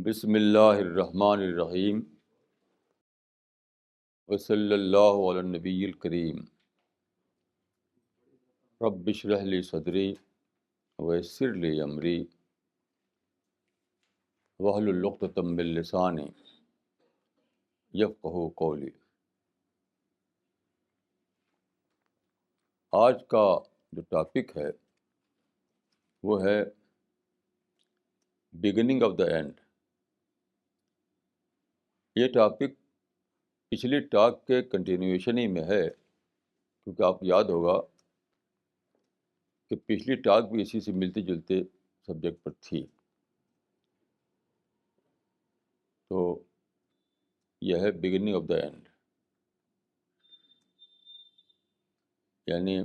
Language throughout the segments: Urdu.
بسم اللہ الرحمن الرحیم وصلی اللہ علی النبی الکریم رب اشرح لی صدری ویسر لی امری واحلل عقدۃ من لسانی یفقہوا قولی۔ آج کا جو ٹاپک ہے وہ ہے بگننگ آف دا اینڈ۔ یہ ٹاپک پچھلی ٹاک کے کنٹینیویشن ہی میں ہے، کیونکہ آپ کو یاد ہوگا کہ پچھلی ٹاک بھی اسی سے ملتے جلتے سبجیکٹ پر تھی۔ تو یہ ہے بگننگ آف دا اینڈ، یعنی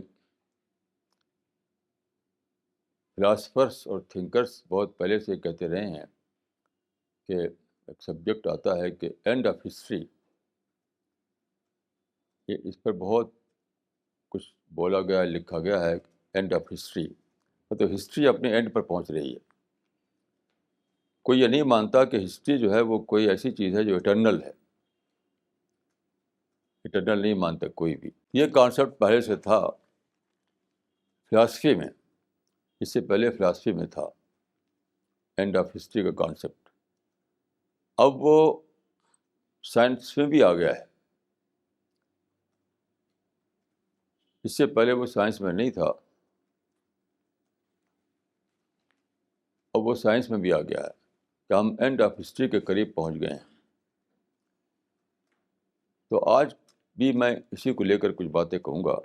فلاسفرس اور تھنکرس بہت پہلے سے کہتے رہے ہیں کہ ایک سبجیکٹ آتا ہے کہ اینڈ آف ہسٹری، یہ اس پر بہت کچھ بولا گیا ہے، لکھا گیا ہے۔ اینڈ آف ہسٹری مطلب ہسٹری اپنے اینڈ پر پہنچ رہی ہے۔ کوئی یہ نہیں مانتا کہ ہسٹری جو ہے وہ کوئی ایسی چیز ہے جو اٹرنل ہے، اٹرنل نہیں مانتا کوئی بھی۔ یہ کانسیپٹ پہلے سے تھا فلاسفی میں، اس سے پہلے فلاسفی میں تھا اینڈ آف ہسٹری کا کانسیپٹ۔ اب وہ سائنس میں بھی آ گیا ہے، اس سے پہلے وہ سائنس میں نہیں تھا، اب وہ سائنس میں بھی آ گیا ہے کہ ہم اینڈ آف ہسٹری کے قریب پہنچ گئے ہیں۔ تو آج بھی میں اسی کو لے کر کچھ باتیں کہوں گا۔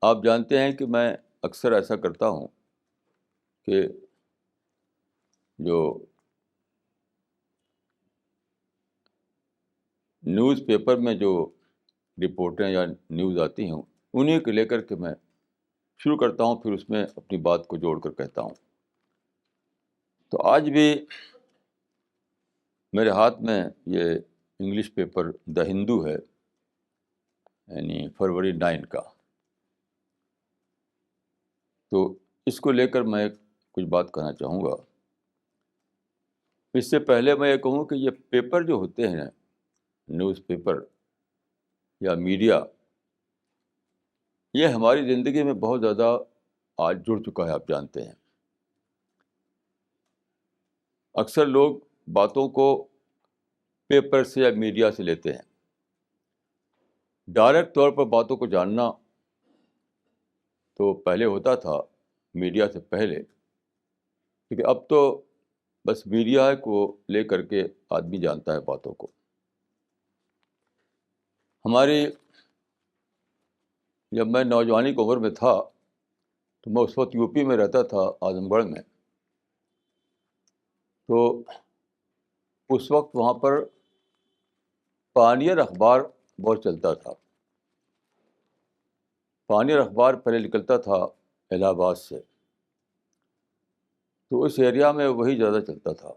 آپ جانتے ہیں کہ میں اکثر ایسا کرتا ہوں کہ جو نیوز پیپر میں جو رپورٹیں یا نیوز آتی ہیں انہیں کو لے کر کے میں شروع کرتا ہوں، پھر اس میں اپنی بات کو جوڑ کر کہتا ہوں۔ تو آج بھی میرے ہاتھ میں یہ انگلش پیپر دا ہندو ہے، یعنی فروری 9 کا۔ تو اس کو لے کر میں کچھ بات کہنا چاہوں گا۔ اس سے پہلے میں یہ کہوں کہ یہ پیپر جو ہوتے ہیں، نیوز پیپر یا میڈیا، یہ ہماری زندگی میں بہت زیادہ آج جڑ چکا ہے۔ آپ جانتے ہیں اکثر لوگ باتوں کو پیپر سے یا میڈیا سے لیتے ہیں۔ ڈائریکٹ طور پر باتوں کو جاننا تو پہلے ہوتا تھا، میڈیا سے پہلے، کیونکہ اب تو بس میڈیا کو لے کر کے آدمی جانتا ہے باتوں کو۔ ہماری جب میں نوجوانی کی عمر میں تھا تو میں اس وقت یو پی میں رہتا تھا، اعظم گڑھ میں۔ تو اس وقت وہاں پر پانیئر اخبار بہت چلتا تھا۔ پانیئر اخبار پہلے نکلتا تھا الہ آباد سے، تو اس ایریا میں وہی زیادہ چلتا تھا۔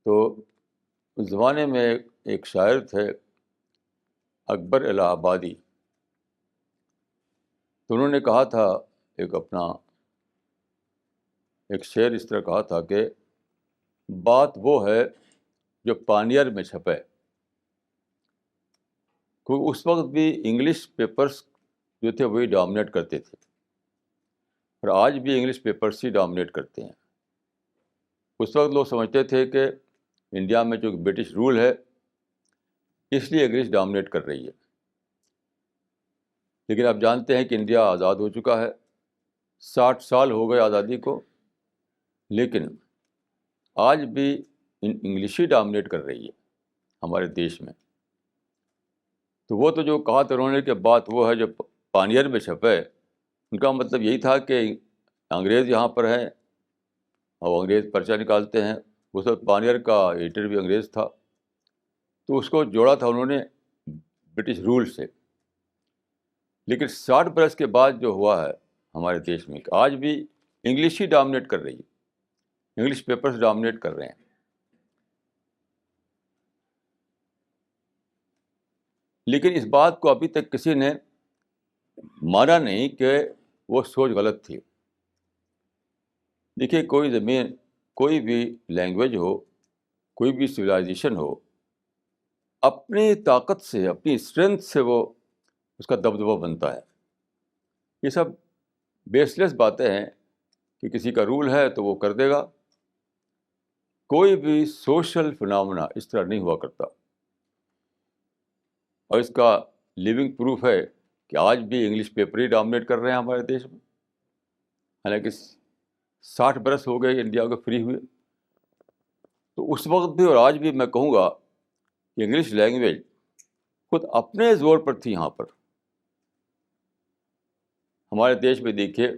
تو اس زمانے میں ایک شاعر تھے اکبر الہ آبادی، تو انہوں نے کہا تھا ایک شعر اس طرح کہا تھا کہ بات وہ ہے جو پانیئر میں چھپے۔ کیونکہ اس وقت بھی انگلش پیپرز جو تھے وہی ڈومینیٹ کرتے تھے، اور آج بھی انگلش پیپرز ہی ڈومینیٹ کرتے ہیں۔ اس وقت لوگ سمجھتے تھے کہ انڈیا میں جو برٹش رول ہے اس لیے انگلش ڈومینیٹ کر رہی ہے، لیکن آپ جانتے ہیں کہ انڈیا آزاد ہو چکا ہے، 60 سال ہو گئے آزادی کو، لیکن آج بھی انگلش ہی ڈومینیٹ کر رہی ہے ہمارے دیش میں۔ تو وہ تو جو کہا تھا انہوں نے کہ بات وہ ہے جو پانیئر میں چھپے، ان کا مطلب یہی تھا کہ انگریز یہاں پر ہیں اور انگریز پرچہ نکالتے ہیں۔ اس وقت پانیئر کا ایڈیٹر بھی انگریز تھا، تو اس کو جوڑا تھا انہوں نے برٹش رول سے۔ لیکن 60 برس کے بعد جو ہوا ہے ہمارے دیش میں، آج بھی انگلش ہی ڈومینیٹ کر رہی ہے، انگلش پیپرز ڈومینیٹ کر رہے ہیں۔ لیکن اس بات کو ابھی تک کسی نے مانا نہیں کہ وہ سوچ غلط تھی. دیکھیے کوئی زمین، کوئی بھی لینگویج ہو، کوئی بھی سویلائزیشن ہو، اپنی طاقت سے، اپنی اسٹرینتھ سے وہ اس کا دبدبہ بنتا ہے. یہ سب بیس لیس باتیں ہیں کہ کسی کا رول ہے تو وہ کر دے گا. کوئی بھی سوشل فنامنا اس طرح نہیں ہوا کرتا. اور اس کا لیونگ پروف ہے کہ آج بھی انگلش پیپر ہی ڈومینیٹ کر رہے ہیں ہمارے دیش میں. حالانکہ 60 برس ہو گئے انڈیا کو فری ہوئے. تو اس وقت بھی اور آج بھی میں کہوں گا کہ انگلش لینگویج خود اپنے زور پر تھی. یہاں پر ہمارے دیش میں دیکھیے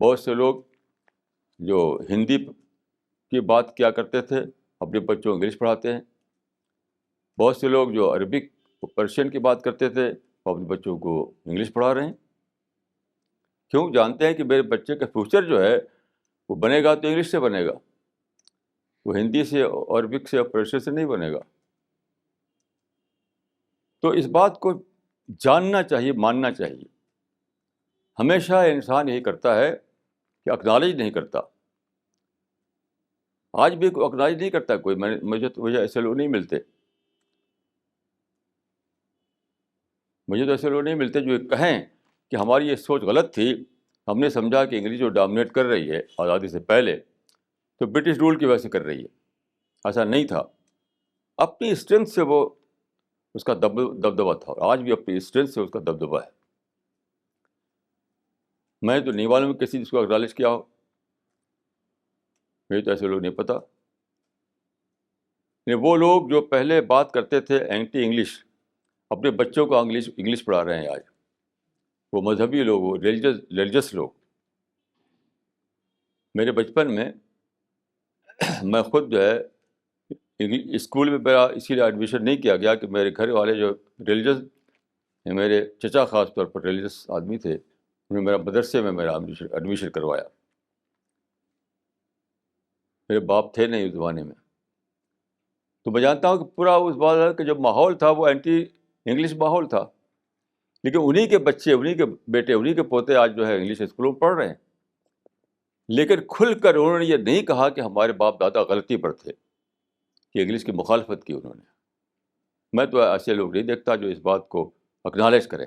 بہت سے لوگ جو ہندی کی بات کیا کرتے تھے اپنے بچوں کو انگلش پڑھاتے ہیں. بہت سے لوگ جو عربک پرشین کی بات کرتے تھے وہ اپنے بچوں کو انگلش پڑھا رہے ہیں. کیوں؟ جانتے ہیں کہ میرے بچے کا فیوچر جو ہے وہ بنے گا تو انگلش سے بنے گا، وہ ہندی سے، عربک سے اور پرشین سے نہیں بنے گا. تو اس بات کو جاننا چاہیے، ماننا چاہیے. ہمیشہ انسان یہی کرتا ہے کہ اکنالج نہیں کرتا. آج بھی اکنالج نہیں کرتا کوئی. مجھے ایسے لوگ نہیں ملتے، مجھے تو ایسے لوگ نہیں ملتے جو یہ کہیں کہ ہماری یہ سوچ غلط تھی، ہم نے سمجھا کہ انگلش جو ڈومینیٹ کر رہی ہے آزادی سے پہلے تو برٹش رول کی وجہ سے کر رہی ہے. ایسا نہیں تھا. اپنی اسٹرینتھ سے وہ اس کا دبدبہ تھا، اور آج بھی اپنی اسٹرینتھ سے اس کا دبدبہ ہے. میں تو نہیں معلوم کسی جس کو اکنالج کیا ہو. مجھے تو ایسے لوگ نہیں پتہ. وہ لوگ جو پہلے بات کرتے تھے اینٹی انگلش، اپنے بچوں کو انگلش پڑھا رہے ہیں آج. وہ مذہبی لوگ، وہ ریلیجس لوگ. میرے بچپن میں میں خود جو ہے اسکول میں میرا اسی لیے ایڈمیشن نہیں کیا گیا کہ میرے گھر والے جو ریلیجس، میرے چچا خاص طور پر ریلیجس آدمی تھے، انہوں نے میرا مدرسے میں میرا ایڈمیشن کروایا. میرے باپ تھے نہیں اس زمانے میں. تو میں جانتا ہوں کہ پورا اس بات کا جو ماحول تھا وہ اینٹی انگلش ماحول تھا. لیکن انہی کے بچے، انہی کے بیٹے، انہی کے پوتے آج جو ہے انگلش اسکولوں میں پڑھ رہے ہیں. لیکن کھل کر انہوں نے یہ نہیں کہا کہ ہمارے باپ دادا غلطی پر تھے کہ انگلش کی مخالفت کی انہوں نے. میں تو ایسے لوگ نہیں دیکھتا جو اس بات کو اکنالج کریں.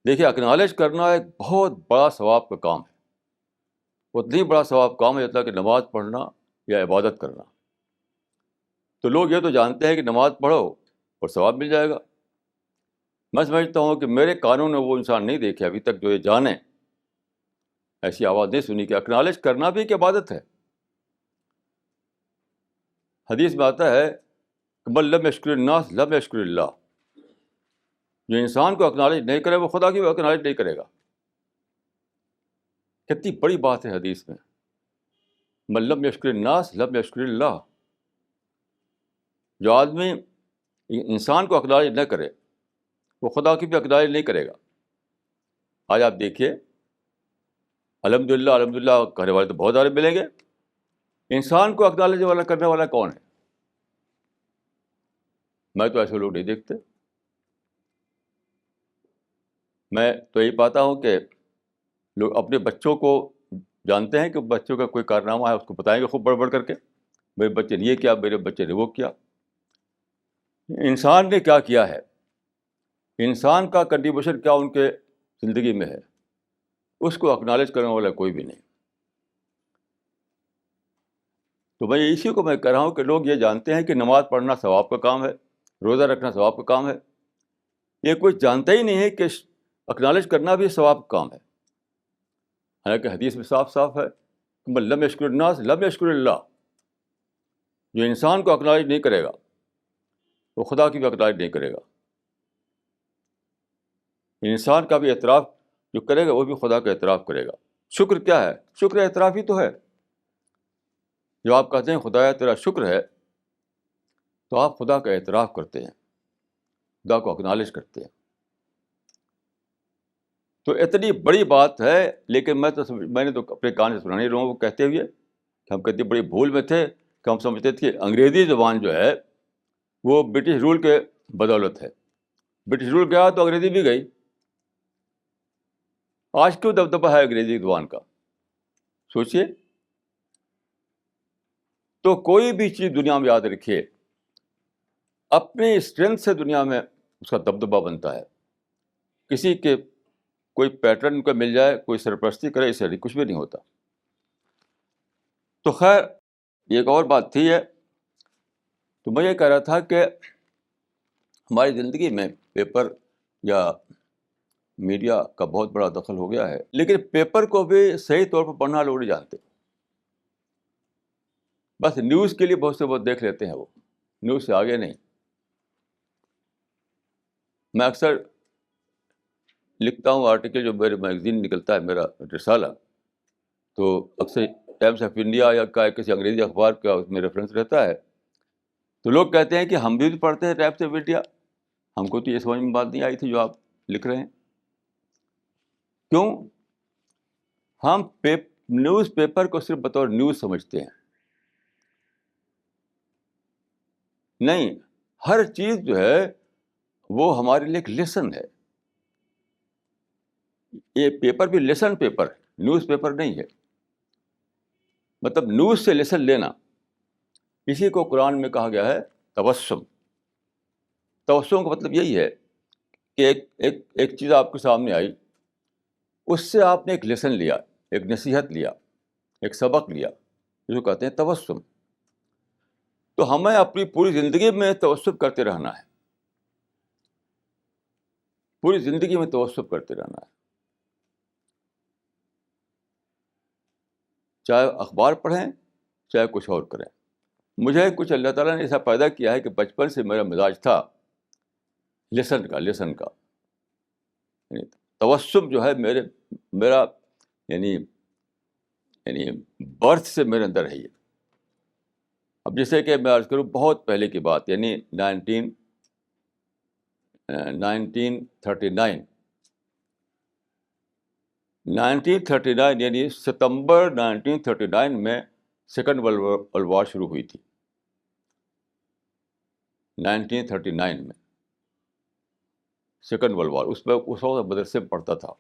دیکھیے اکنالج کرنا ایک بہت بڑا ثواب کا کام ہے. اتنی بڑا ثواب کام ہے جتنا کہ نماز پڑھنا یا عبادت کرنا. تو لوگ یہ تو جانتے ہیں کہ نماز پڑھو اور ثواب مل جائے گا. میں سمجھتا ہوں کہ میرے کانوں نے وہ انسان نہیں دیکھے ابھی تک جو یہ جانے، ایسی آواز نہیں سنی کہ اکنالج کرنا بھی ایک عبادت ہے. حدیث میں آتا ہے کہ من لم یشکر الناس لم یشکر اللہ. جو انسان کو اکنالج نہیں کرے وہ خدا کی بھی اکنالج نہیں کرے گا. کتنی بڑی بات ہے حدیث میں. من لم یشکر الناس لم یشکر اللہ. جو آدمی انسان کو اکنالج نہ کرے وہ خدا کی بھی اکنالج نہیں کرے گا. آج آپ دیکھیے الحمدللہ الحمدللہ کہنے والے تو بہت سارے ملیں گے. انسان کو اکنالج والا کرنے والا کون ہے؟ میں تو ایسے لوگ نہیں دیکھتے. میں تو یہی پاتا ہوں کہ لوگ اپنے بچوں کو جانتے ہیں کہ بچوں کا کوئی کارنامہ ہے اس کو بتائیں گے خوب بڑھ بڑھ کر کے، میرے بچے نے یہ کیا، میرے بچے نے وہ کیا. انسان نے کیا کیا ہے، انسان کا کنٹریبیوشن کیا ان کے زندگی میں ہے، اس کو اکنالج کرنے والا کوئی بھی نہیں. تو میں اسی کو میں کہہ رہا ہوں کہ لوگ یہ جانتے ہیں کہ نماز پڑھنا ثواب کا کام ہے، روزہ رکھنا ثواب کا کام ہے. یہ کوئی جانتا ہی نہیں ہے کہ اکنالج کرنا بھی ثواب کا کام ہے. حالانکہ حدیث میں صاف صاف ہے کہ من لم یشکر الناس لم یشکر اللہ. جو انسان کو اکنالج نہیں کرے گا وہ خدا کی بھی اکنالج نہیں کرے گا. انسان کا بھی اعتراف جو کرے گا وہ بھی خدا کا اعتراف کرے گا. شکر کیا ہے؟ شکر اعتراف ہی تو ہے. جو آپ کہتے ہیں خدایا تیرا شکر ہے، تو آپ خدا کا اعتراف کرتے ہیں، خدا کو اکنالج کرتے ہیں. تو اتنی بڑی بات ہے. لیکن میں نے تو اپنے کان سے سنا نہیں لوگوں کو کہتے ہوئے کہ ہم کتنی بڑی بھول میں تھے کہ ہم سمجھتے تھے کہ انگریزی زبان جو ہے وہ برٹش رول کے بدولت ہے. برٹش رول گیا تو انگریزی بھی گئی. آج کیوں دبدبہ ہے انگریزی زبان کا؟ سوچیے. تو کوئی بھی چیز دنیا میں یاد رکھیے اپنی اسٹرینتھ سے دنیا میں اس کا دبدبہ بنتا ہے. کسی کے کوئی پیٹرن کو مل جائے, کوئی سرپرستی کرے, اس سے کچھ بھی نہیں ہوتا. تو خیر ایک اور بات تھی ہے. تو میں یہ کہہ رہا تھا کہ ہماری زندگی میں پیپر یا میڈیا کا بہت بڑا دخل ہو گیا ہے, لیکن پیپر کو بھی صحیح طور پر پڑھنا لوگ نہیں جانتے. بس نیوز کے لیے بہت سے بہت دیکھ لیتے ہیں, وہ نیوز سے آگے نہیں. میں اکثر لکھتا ہوں آرٹیکل, جو میرے میگزین نکلتا ہے میرا رسالہ, تو اکثر ٹائمس آف انڈیا یا کسی انگریزی اخبار کا اس میں ریفرنس رہتا ہے. تو لوگ کہتے ہیں کہ ہم بھی پڑھتے ہیں ٹائمس آف انڈیا, ہم کو تو یہ سمجھ میں بات نہیں آئی تھی جو آپ لکھ رہے ہیں. کیوں؟ ہم نیوز پیپر کو صرف بطور نیوز سمجھتے ہیں. نہیں, ہر چیز جو ہے وہ ہمارے لیے ایک لیسن ہے. یہ پیپر بھی لیسن پیپر ہے, نیوز پیپر نہیں ہے. مطلب نیوز سے لیسن لینا, اسی کو قرآن میں کہا گیا ہے تبسم. تبسم کا مطلب یہی ہے کہ ایک چیز آپ کے سامنے آئی, اس سے آپ نے ایک لیسن لیا, ایک نصیحت لیا, ایک سبق لیا, جس کو کہتے ہیں تبسم. تو ہمیں اپنی پوری زندگی میں تبسم کرتے رہنا ہے, پوری زندگی میں تبسم کرتے رہنا ہے. چاہے اخبار پڑھیں, چاہے کچھ اور کریں. مجھے کچھ اللہ تعالیٰ نے ایسا پیدا کیا ہے کہ بچپن سے میرا مزاج تھا لیسن کا. یعنی تبسم جو ہے میرا یعنی برتھ سے میرے اندر ہے یہ. اب جیسے کہ میں عرض کروں بہت پہلے کی بات, یعنی 1939 یعنی ستمبر 1939 میں سیکنڈ ورلڈ وار شروع ہوئی تھی. 1939 میں سیکنڈ ورلڈ وار, اس وقت مدرسے میں پڑھتا تھا.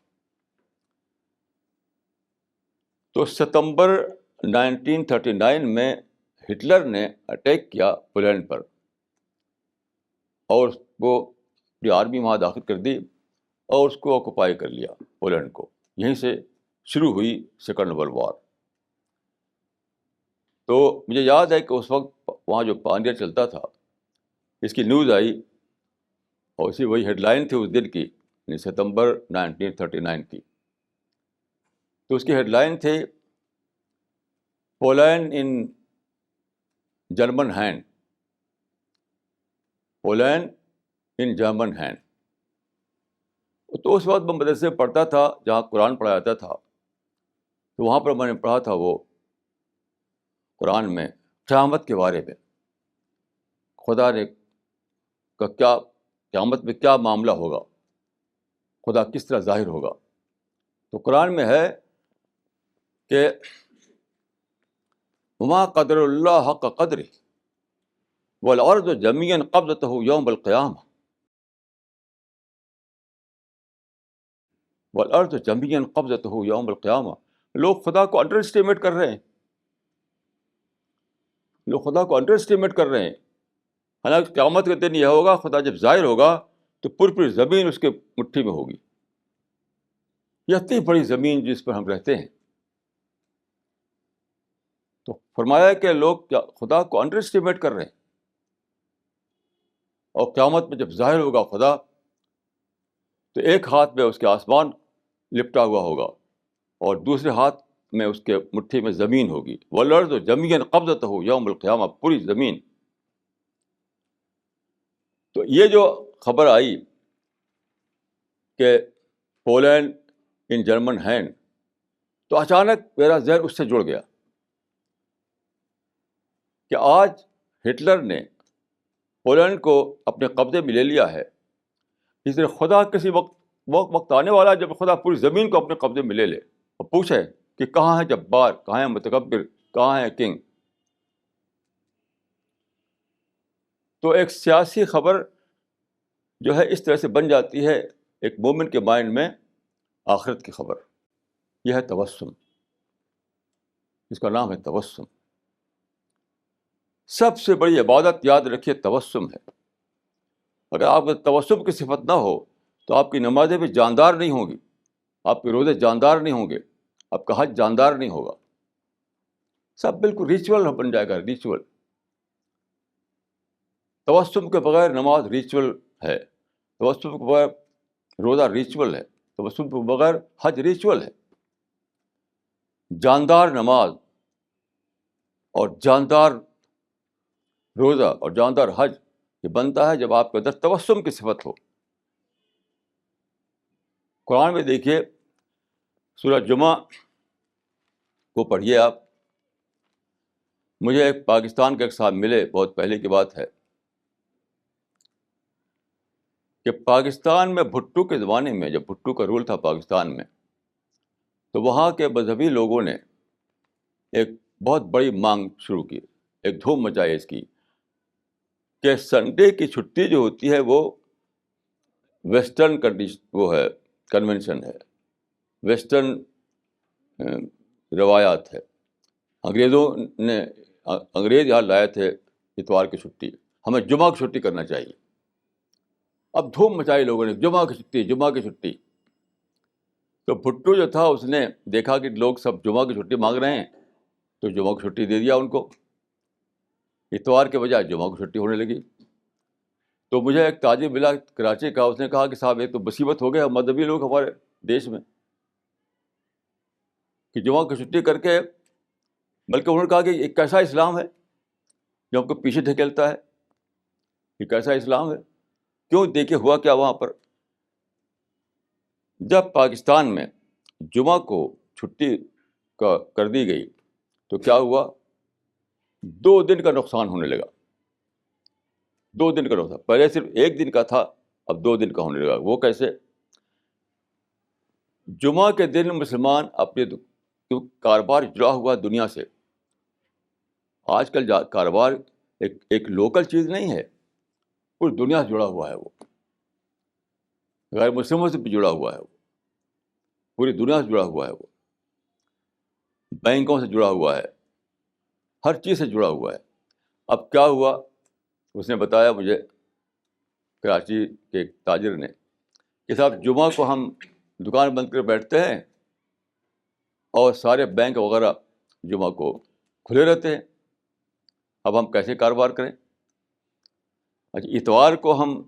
تو ستمبر 1939 میں ہٹلر نے اٹیک کیا پولینڈ پر, اور اس کو اپنی آرمی وہاں داخل کر دی اور اس کو آکوپائی کر لیا پولینڈ کو. یہیں سے شروع ہوئی سیکنڈ ورلڈ وار. تو مجھے یاد ہے کہ اس وقت وہاں جو پانیہ چلتا تھا, اس کی نیوز آئی, اور اسی وہی ہیڈ لائن تھی اس دن کی, یعنی ستمبر 1939 کی. تو اس کی ہیڈ لائن تھی پولینڈ ان جرمن ہینڈ, پولینڈ ان جرمن ہینڈ. تو اس وقت میں مدرسے میں پڑھتا تھا جہاں قرآن پڑھایا جاتا تھا. تو وہاں پر میں نے پڑھا تھا وہ قرآن میں قیامت کے بارے میں, خدا نے کا کیا قیامت میں کیا معاملہ ہوگا, خدا کس طرح ظاہر ہوگا. تو قرآن میں ہے کہ وما قدر اللہ حق قدرہ والارض جميعا قبضتہ یوم القیامہ والارض جميعا قبضتہ یوم القیامہ. لوگ خدا کو انڈر اسٹیمیٹ کر رہے ہیں, لوگ خدا کو انڈر اسٹیمیٹ کر رہے ہیں. حالانکہ قیامت کے دن یہ ہوگا, خدا جب ظاہر ہوگا تو پوری زمین اس کے مٹھی میں ہوگی. یہ اتنی بڑی زمین جس پر ہم رہتے ہیں. تو فرمایا کہ لوگ خدا کو انڈر اسٹیمیٹ کر رہے ہیں, اور قیامت میں جب ظاہر ہوگا خدا تو ایک ہاتھ میں اس کے آسمان لپٹا ہوا ہوگا اور دوسرے ہاتھ میں اس کے مٹھی میں زمین ہوگی. والارض جميعا قبضتہ یوم القیامہ, پوری زمین. تو یہ جو خبر آئی کہ پولینڈ ان جرمن ہینڈ, تو اچانک میرا ذہن اس سے جڑ گیا کہ آج ہٹلر نے پولینڈ کو اپنے قبضے میں لے لیا ہے. اس لیے خدا کسی وقت آنے والا ہے جب خدا پوری زمین کو اپنے قبضے میں لے لے اور پوچھے کہ کہاں ہے جبار, کہاں ہے متکبر, کہاں ہے کنگ. تو ایک سیاسی خبر جو ہے اس طرح سے بن جاتی ہے ایک مومن کے مائنڈ میں, آخرت کی خبر. یہ ہے تبسم، اس کا نام ہے تبسم. سب سے بڑی عبادت یاد رکھیے تبسم ہے. اگر آپ کو تبسم کی صفت نہ ہو تو آپ کی نمازیں بھی جاندار نہیں ہوں گی، آپ کے روزے جاندار نہیں ہوں گے، آپ کا حج جاندار نہیں ہوگا. سب بالکل ریچول بن جائے گا، ریچول. تبسم کے بغیر نماز ریچول ہے، تبسم کے بغیر روزہ ریچول ہے، تبسم کے بغیر حج ریچول ہے. جاندار نماز اور جاندار روزہ اور جاندار حج یہ بنتا ہے جب آپ کے اندر تبسم کی صفت ہو. قرآن میں دیکھیے سورہ جمعہ کو پڑھیے آپ. مجھے ایک پاکستان کے ایک صاحب ملے، بہت پہلے کی بات ہے، کہ پاکستان میں بھٹو کے زمانے میں جب بھٹو کا رول تھا پاکستان میں، تو وہاں کے مذہبی لوگوں نے ایک بہت بڑی مانگ شروع کی، ایک دھوم مچائی اس کی کہ سنڈے کی چھٹی جو ہوتی ہے وہ ویسٹرن کنڈیشن وہ ہے، کنونشن ہے، ویسٹرن روایات ہے. انگریز یہاں لائے تھے اتوار کی چھٹی، ہمیں جمعہ کی چھٹی کرنا چاہیے. اب دھوم مچائی لوگوں نے، جمعہ کی چھٹی، جمعہ کی چھٹی. تو بھٹو جو تھا اس نے دیکھا کہ لوگ سب جمعہ کی چھٹی مانگ رہے ہیں، تو جمعہ کی چھٹی دے دیا ان کو، اتوار کے بجائے جمعہ کی چھٹی ہونے لگی. تو مجھے ایک تاجر ملا کراچی کا، اس نے کہا کہ صاحب یہ تو مصیبت ہو گیا مذہبی لوگ ہمارے دیش میں کہ جمعہ کی چھٹی کر کے، بلکہ انہوں نے کہا کہ یہ کیسا اسلام ہے جو ہم کو پیچھے دھکیلتا ہے، یہ کیسا اسلام ہے. کیوں؟ دیکھیے ہوا کیا وہاں پر. جب پاکستان میں جمعہ کو چھٹی کر دی گئی تو کیا ہوا؟ 2 دن کا نقصان ہونے لگا. 2 دن کا نقصان، پہلے صرف 1 دن کا تھا، اب 2 دن کا ہونے لگا. وہ کیسے؟ جمعہ کے دن مسلمان اپنے کاروبار جڑا ہوا دنیا سے. آج کل کاروبار ایک لوکل چیز نہیں ہے، پوری دنیا سے جڑا ہوا ہے. وہ غیر مسلموں سے بھی جڑا ہوا ہے، وہ پوری دنیا سے جڑا ہوا ہے. وہ بینکوں سے جڑا ہوا ہے، ہر چیز سے جڑا ہوا ہے. اب کیا ہوا؟ اس نے بتایا مجھے، کراچی کے ایک تاجر نے، کہ صاحب جمعہ کو ہم دکان بند کر بیٹھتے ہیں اور سارے بینک وغیرہ جمعہ کو کھلے رہتے ہیں، اب ہم کیسے کاروبار کریں؟ اچھا، اتوار کو ہم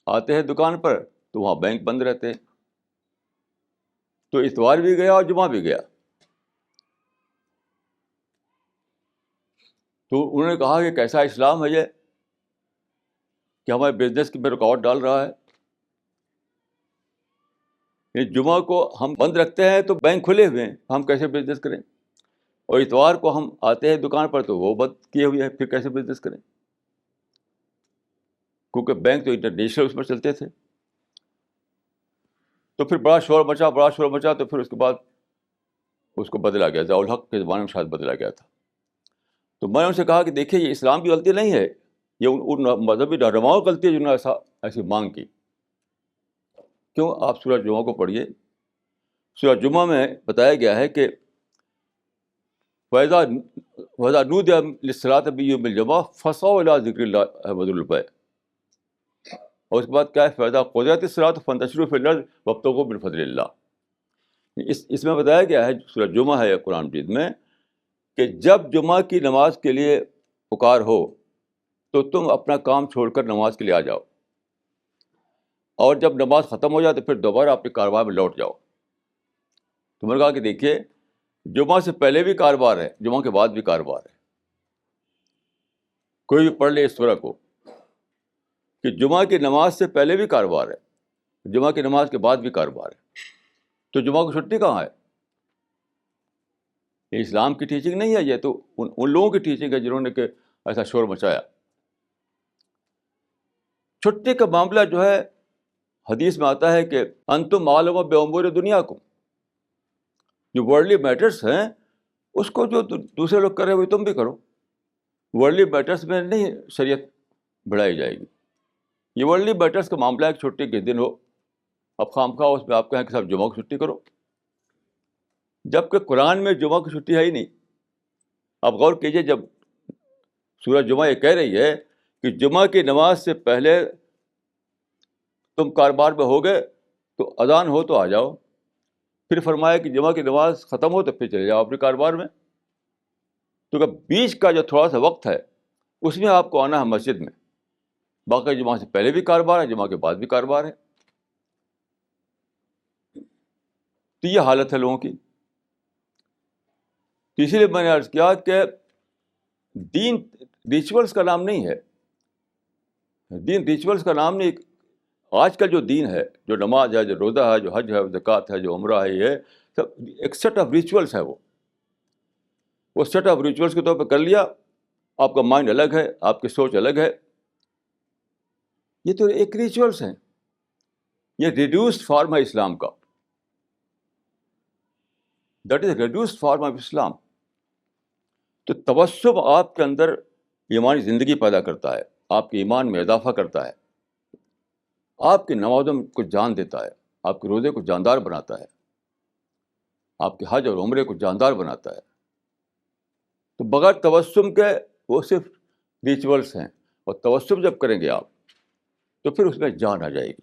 آتے ہیں دکان پر تو وہاں بینک بند رہتے ہیں، تو اتوار بھی گیا اور جمعہ بھی گیا. تو انہوں نے کہا کہ کیسا اسلام ہے یہ کہ ہمارے بزنس میں رکاوٹ ڈال رہا ہے. جمعہ کو ہم بند رکھتے ہیں تو بینک کھلے ہوئے ہیں، ہم کیسے بزنس کریں؟ اور اتوار کو ہم آتے ہیں دکان پر تو وہ بند کیے ہوئے ہیں، پھر کیسے بزنس کریں؟ کیونکہ بینک تو انٹرنیشنل اس پر چلتے تھے. تو پھر بڑا شور مچا، تو پھر اس کے بعد اس کو بدلا گیا. ضیاء الحق کے زمانے میں شاید بدلا گیا تھا. تو میں نے ان سے کہا کہ دیکھیے یہ اسلام کی غلطی نہیں ہے، یہ ان مذہبی رہنماؤں کی غلطی ہے جنہوں نے ایسی مانگ کی. کیوں؟ آپ سورہ جمعہ کو پڑھیے. سورہ جمعہ میں بتایا گیا ہے کہ وَإِذَا نُودِيَ لِلصَّلَاةِ مِن يَوْمِ الْجُمْعَةِ فَاسْعَوْا إِلَىٰ ذِكْرِ اللَّهِ وَذَرُوا الْبَيْعَ. اور اس کے بعد کیا ہے؟ فَإِذَا قُضِيَتِ الصَّلَاةُ فَانتَشِرُوا فِي الْأَرْضِ وَابْتَغُوا مِن فَضْلِ اللَّهِ. اس میں بتایا گیا ہے، سورہ جمعہ ہے قرآن مجید میں، کہ جب جمعہ کی نماز کے لیے پکار ہو تو تم اپنا کام چھوڑ کر نماز کے لیے آ جاؤ، اور جب نماز ختم ہو جائے تو پھر دوبارہ اپنے کاروبار میں لوٹ جاؤ. تو میں نے کہا کہ دیکھیے جمعہ سے پہلے بھی کاروبار ہے، جمعہ کے بعد بھی کاروبار ہے. کوئی بھی پڑھ لے اس سورہ کو کہ جمعہ کی نماز سے پہلے بھی کاروبار ہے، جمعہ کی نماز کے بعد بھی کاروبار ہے. تو جمعہ کو چھٹی کہاں ہے؟ یہ اسلام کی ٹیچنگ نہیں ہے، یہ تو ان لوگوں کی ٹیچنگ ہے جنہوں نے کہ ایسا شور مچایا. چھٹی کا معاملہ جو ہے حدیث میں آتا ہے کہ انتم عالم بامور دنیاکم، جو ورلڈلی میٹرس ہیں اس کو جو دوسرے لوگ کر رہے ہیں وہی تم بھی کرو. ورلڈلی میٹرس میں نہیں شریعت بڑھائی جائے گی. یہ ورلڈلی میٹرس کا معاملہ ہے کہ چھٹی کے دن ہو، اب خواہ اس میں آپ کہیں کہ صاحب جمعہ کو چھٹی کرو. جبکہ قرآن میں جمعہ کی چھٹی ہے ہی نہیں. آپ غور کیجئے, جب سورہ جمعہ یہ کہہ رہی ہے کہ جمعہ کی نماز سے پہلے تم کاروبار میں ہو گئے تو اذان ہو تو آ جاؤ, پھر فرمایا کہ جمعہ کی نماز ختم ہو تو پھر چلے جاؤ اپنے کاروبار میں. تو کہ بیچ کا جو تھوڑا سا وقت ہے اس میں آپ کو آنا ہے مسجد میں. باقی جمعہ سے پہلے بھی کاروبار ہے, جمعہ کے بعد بھی کاروبار ہے. تو یہ حالت ہے لوگوں کی. تو اسی لیے میں نے عرض کیا کہ دین ریچولس کا نام نہیں ہے. دین ریچولس کا نام نہیں. آج کا جو دین ہے, جو نماز ہے, جو روزہ ہے, جو حج ہے, زکوٰۃ ہے, جو عمرہ ہے, یہ سب ایک سیٹ آف ریچولس ہے. وہ سیٹ آف ریچولس کے طور پہ کر لیا. آپ کا مائنڈ الگ ہے, آپ کی سوچ الگ ہے. یہ تو ایک ریچولس ہیں. یہ ریڈیوسڈ فارم ہے اسلام کا. That is reduced form of Islam. تو تبسم آپ کے اندر ایمانی زندگی پیدا کرتا ہے, آپ کے ایمان میں اضافہ کرتا ہے, آپ کی نمازوں کو جان دیتا ہے, آپ کے روزے کو جاندار بناتا ہے, آپ کے حج اور عمرے کو جاندار بناتا ہے. تو بغیر تبسم کے وہ صرف ریچولس ہیں, اور تبسم جب کریں گے آپ تو پھر اس میں جان آ جائے گی.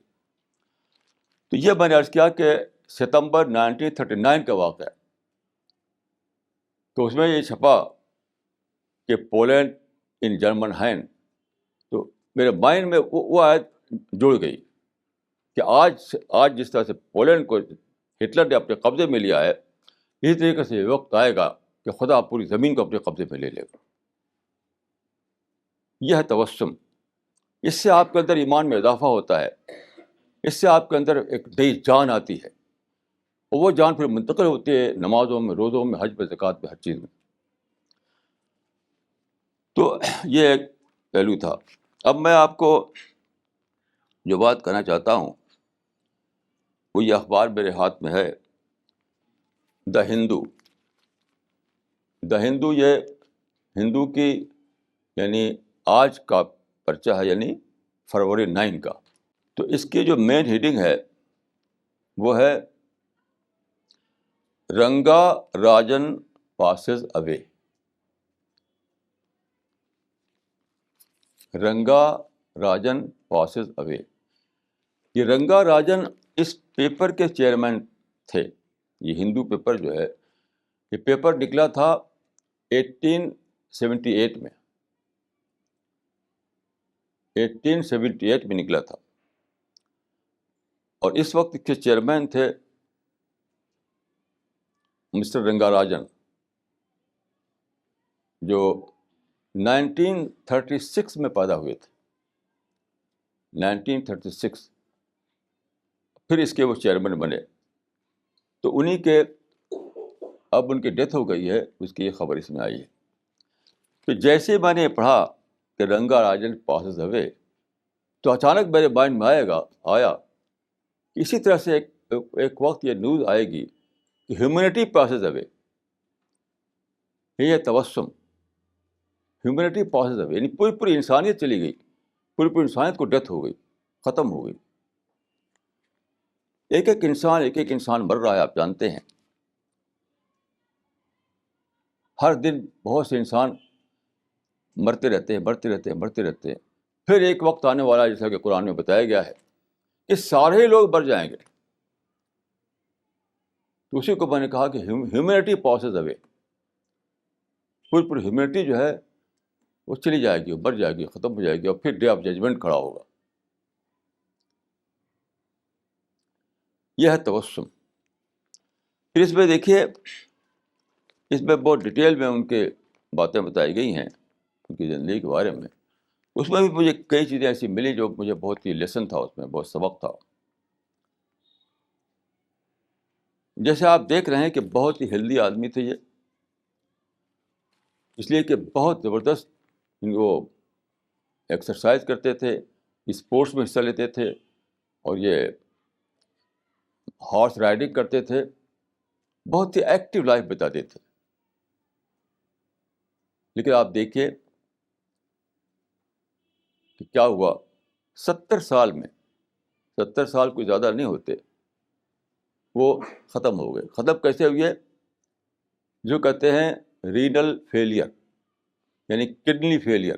تو یہ میں نے عرض کیا کہ ستمبر 1939 کا واقعہ ہے. تو اس میں یہ چھپا کہ پولینڈ ان جرمن ہینڈ. تو میرے مائنڈ میں وہ آیت جڑ گئی کہ آج جس طرح سے پولینڈ کو ہٹلر نے اپنے قبضے میں لیا ہے, اسی طریقے سے وقت آئے گا کہ خدا پوری زمین کو اپنے قبضے میں لے لے گا. یہ ہے تبسم. اس سے آپ کے اندر ایمان میں اضافہ ہوتا ہے, اس سے آپ کے اندر ایک نئی جان آتی ہے, اور وہ جان پھر منتقل ہوتی ہے نمازوں میں, روزوں میں, حج میں, زکوٰۃ میں, ہر چیز میں. تو یہ ایک پہلو تھا. اب میں آپ کو جو بات کہنا چاہتا ہوں وہ یہ اخبار میرے ہاتھ میں ہے, دا ہندو. دا ہندو یہ ہندو کی یعنی آج کا پرچہ ہے, یعنی فروری 9 کا. تو اس کی جو مین ہیڈنگ ہے وہ ہے رنگا راجن پاسز اوے. رنگا راجن پاسز اوے. یہ رنگا راجن اس پیپر کے چیئرمین تھے. یہ ہندو پیپر جو ہے, یہ پیپر نکلا تھا 1878 میں. 1878 میں نکلا تھا, اور اس وقت کے چیئرمین تھے مسٹر رنگا راجن, جو 1936 میں پیدا ہوئے تھے. 1936 پھر اس کے وہ چیئرمین بنے. تو انہی کے اب ان کی ڈیتھ ہو گئی ہے, اس کی یہ خبر اس میں آئی ہے. تو جیسے میں نے پڑھا کہ رنگا راجن پاسز اوے, تو اچانک میرے مائنڈ میں آیا اسی طرح سے ایک وقت یہ نیوز آئے گی کہ ہیومینٹی پاسز اوے. یہ تبسم, ہیومینٹی پاسز اوے, یعنی پوری انسانیت چلی گئی, پوری انسانیت کو ڈیتھ ہو گئی, ختم ہو گئی. ایک ایک انسان مر رہا ہے, آپ جانتے ہیں. ہر دن بہت سے انسان مرتے رہتے ہیں. پھر ایک وقت آنے والا ہے, جیسا کہ قرآن میں بتایا گیا ہے, کہ سارے ہی لوگ مر جائیں گے. تو اسی کو میں نے کہا کہ ہیومینٹی پاسز اوے. پوری ہیومینٹی جو ہے وہ چلی جائے گی, مر جائے گی, ختم ہو جائے گی, اور پھر ڈے آف ججمنٹ کھڑا ہوگا. یہ ہے تبسم. پھر اس میں دیکھیے, اس میں بہت ڈیٹیل میں ان کے باتیں بتائی گئی ہیں ان کی زندگی کے بارے میں. اس میں بھی مجھے کئی چیزیں ایسی ملی جو مجھے بہت ہی لیسن تھا, اس میں بہت سبق تھا. جیسے آپ دیکھ رہے ہیں کہ بہت ہی ہیلدی آدمی تھے یہ, اس لیے کہ بہت زبردست وہ ایکسرسائز کرتے تھے, اسپورٹس میں حصہ لیتے تھے, اور یہ ہارس رائڈنگ کرتے تھے. بہت ہی ایکٹیو لائف بتاتے تھے. لیکن آپ دیکھیے کہ کیا ہوا. 70 سال کوئی زیادہ نہیں ہوتے, وہ ختم ہو گئے. ختم کیسے ہوئے؟ جو کہتے ہیں رینل فیلئر یعنی کڈنی فیلئر.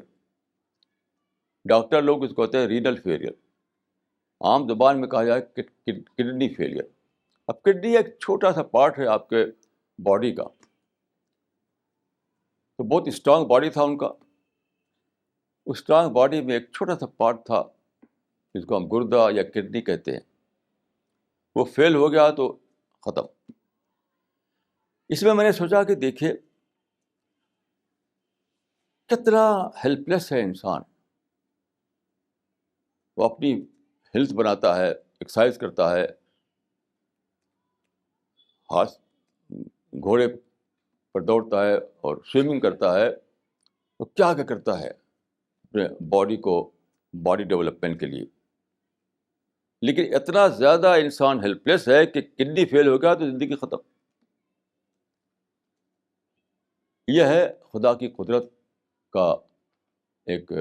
ڈاکٹر لوگ اس کو کہتے ہیں رینل فیلئر. عام زبان میں کہا جائے کڈنی فیلئر. اب کڈنی ایک چھوٹا سا پارٹ ہے آپ کے باڈی کا. تو بہت اسٹرانگ باڈی تھا ان کا. اس اسٹرانگ باڈی میں ایک چھوٹا سا پارٹ تھا جس کو ہم گردہ یا کڈنی کہتے ہیں. وہ فیل ہو گیا تو ختم. اس میں نے سوچا کہ دیکھیے کتنا ہیلپ لیس ہے انسان. وہ اپنی ہیلتھ بناتا ہے, ایکسرسائز کرتا ہے, ہاتھ گھوڑے پر دوڑتا ہے اور سوئمنگ کرتا ہے. تو کیا کرتا ہے اپنے باڈی ڈیولپمنٹ کے لیے. لیکن اتنا زیادہ انسان ہیلپ لیس ہے کہ کڈنی فیل ہو گیا تو زندگی ختم. یہ ہے خدا کی قدرت کا ایک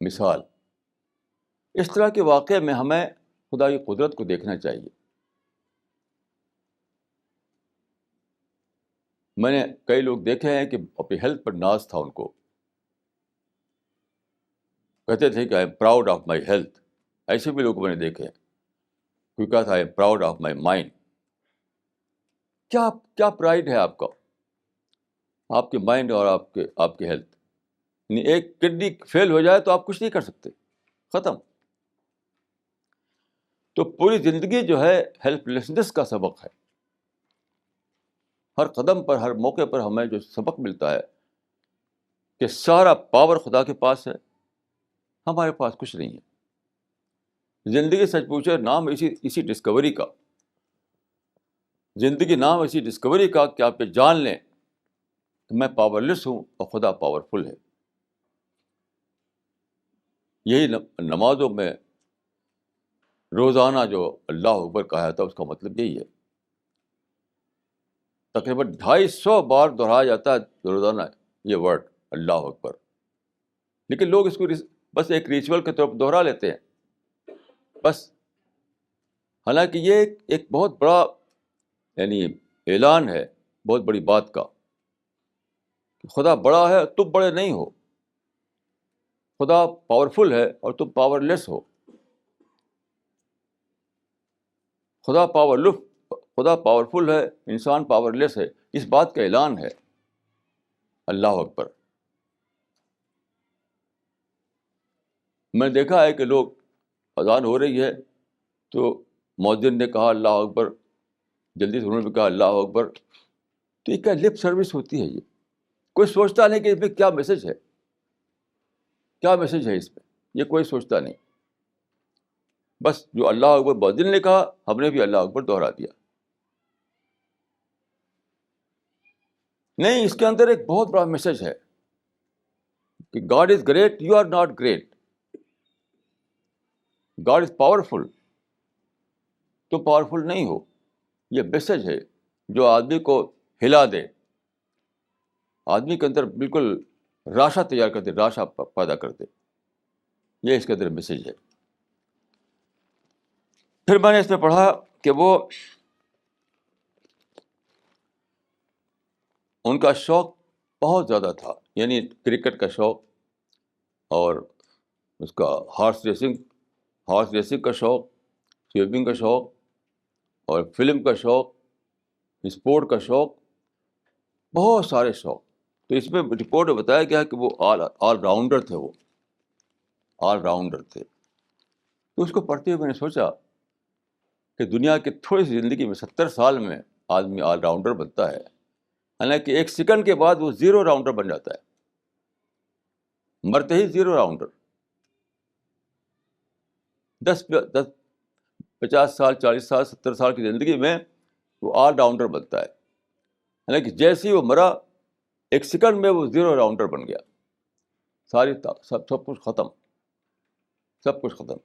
مثال. اس طرح کے واقعے میں ہمیں خدا کی قدرت کو دیکھنا چاہیے. میں نے کئی لوگ دیکھے ہیں کہ اپنی ہیلتھ پر ناز تھا ان کو. کہتے تھے کہ I am proud of my health. ایسے بھی لوگ میں نے دیکھے ہیں. کوئی کہا تھا I am proud of my mind. کیا پرائڈ ہے آپ کا, آپ کے مائنڈ اور آپ کے ہیلتھ. یعنی ایک کڈنی فیل ہو جائے تو آپ کچھ نہیں کر سکتے, ختم. تو پوری زندگی جو ہے ہیلپ لیسنس کا سبق ہے. ہر قدم پر, ہر موقع پر ہمیں جو سبق ملتا ہے کہ سارا پاور خدا کے پاس ہے, ہمارے پاس کچھ نہیں ہے. زندگی سچ پوچھے نام اسی ڈسکوری کا, زندگی نام اسی ڈسکوری کا کہ آپ یہ جان لیں کہ میں پاور لیس ہوں اور خدا پاورفل ہے. یہی نمازوں میں روزانہ جو اللہ اکبر کہا تھا اس کا مطلب یہی ہے. تقریباً 250 بار دہرایا جاتا ہے روزانہ یہ ورڈ اللہ اکبر. لیکن لوگ اس کو بس ایک ریچول کے طور پر دہرا لیتے ہیں بس. حالانکہ یہ ایک بہت بڑا یعنی اعلان ہے بہت بڑی بات کا کہ خدا بڑا ہے تم بڑے نہیں ہو. خدا پاورفل ہے اور تم پاور لیس ہو. خدا پاورفل ہے, انسان پاور لیس ہے. اس بات کا اعلان ہے اللہ اکبر. میں نے دیکھا ہے کہ لوگ اذان ہو رہی ہے تو مؤذن نے کہا اللہ اکبر, جلدی سے انہوں نے بھی کہا اللہ اکبر. تو یہ کیا لپ سروس ہوتی ہے؟ یہ کوئی سوچتا نہیں کہ اس میں کیا میسج ہے, کیا میسج ہے اس میں, یہ کوئی سوچتا نہیں. بس جو اللہ اکبر مؤذن نے کہا ہم نے بھی اللہ اکبر دوہرا دیا. نہیں, اس کے اندر ایک بہت بڑا میسج ہے کہ God is great, you are not great. God is powerful, تو پاورفل نہیں ہو. یہ میسج ہے جو آدمی کو ہلا دے, آدمی کے اندر بالکل راشا تیار کر دے, راشا پیدا کر دے. یہ اس کے اندر میسج ہے. پھر میں نے اس میں پڑھا کہ وہ ان کا شوق بہت زیادہ تھا, یعنی کرکٹ کا شوق اور اس کا ہارس ریسنگ کا شوق, سوئمنگ کا شوق اور فلم کا شوق, اسپورٹ کا شوق, بہت سارے شوق. تو اس میں رپورٹ میں بتایا گیا کہ وہ آل راؤنڈر تھے. وہ آل راؤنڈر تھے. تو اس کو پڑھتے ہوئے میں نے سوچا کہ دنیا کی تھوڑی سی زندگی میں 70 سال میں آدمی آل راؤنڈر بنتا ہے, حالانکہ 1 سیکنڈ کے بعد وہ 0 راؤنڈر بن جاتا ہے, مرتے ہی 0 راؤنڈر. 50 سال 40 سال 70 سال کی زندگی میں وہ آل راؤنڈر بنتا ہے, حالانکہ جیسے ہی وہ مرا 1 سیکنڈ میں وہ 0 راؤنڈر بن گیا. سب کچھ ختم, سب کچھ ختم.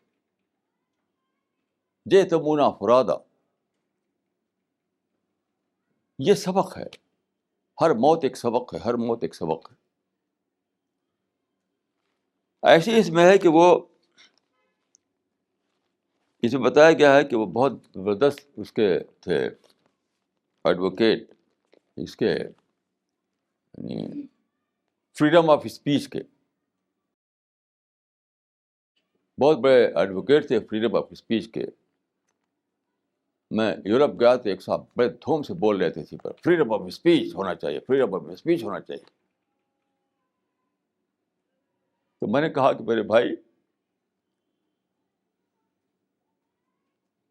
جئتمونا فرادا, یہ سبق ہے. ہر موت ایک سبق ہے, ہر موت ایک سبق ہے. ایسی اس میں ہے کہ وہ اس میں بتایا گیا ہے کہ وہ بہت زبردست اس کے تھے ایڈوکیٹ, اس کے یعنی فریڈم آف اسپیچ کے بہت بڑے ایڈوکیٹ تھے، فریڈم آف اسپیچ کے. میں یورپ گیا تو ایک صاحب بڑے دھوم سے بول رہے تھے اسی پر، فریڈم آف اسپیچ ہونا چاہیے، فریڈم آف اسپیچ ہونا چاہیے. تو میں نے کہا کہ میرے بھائی،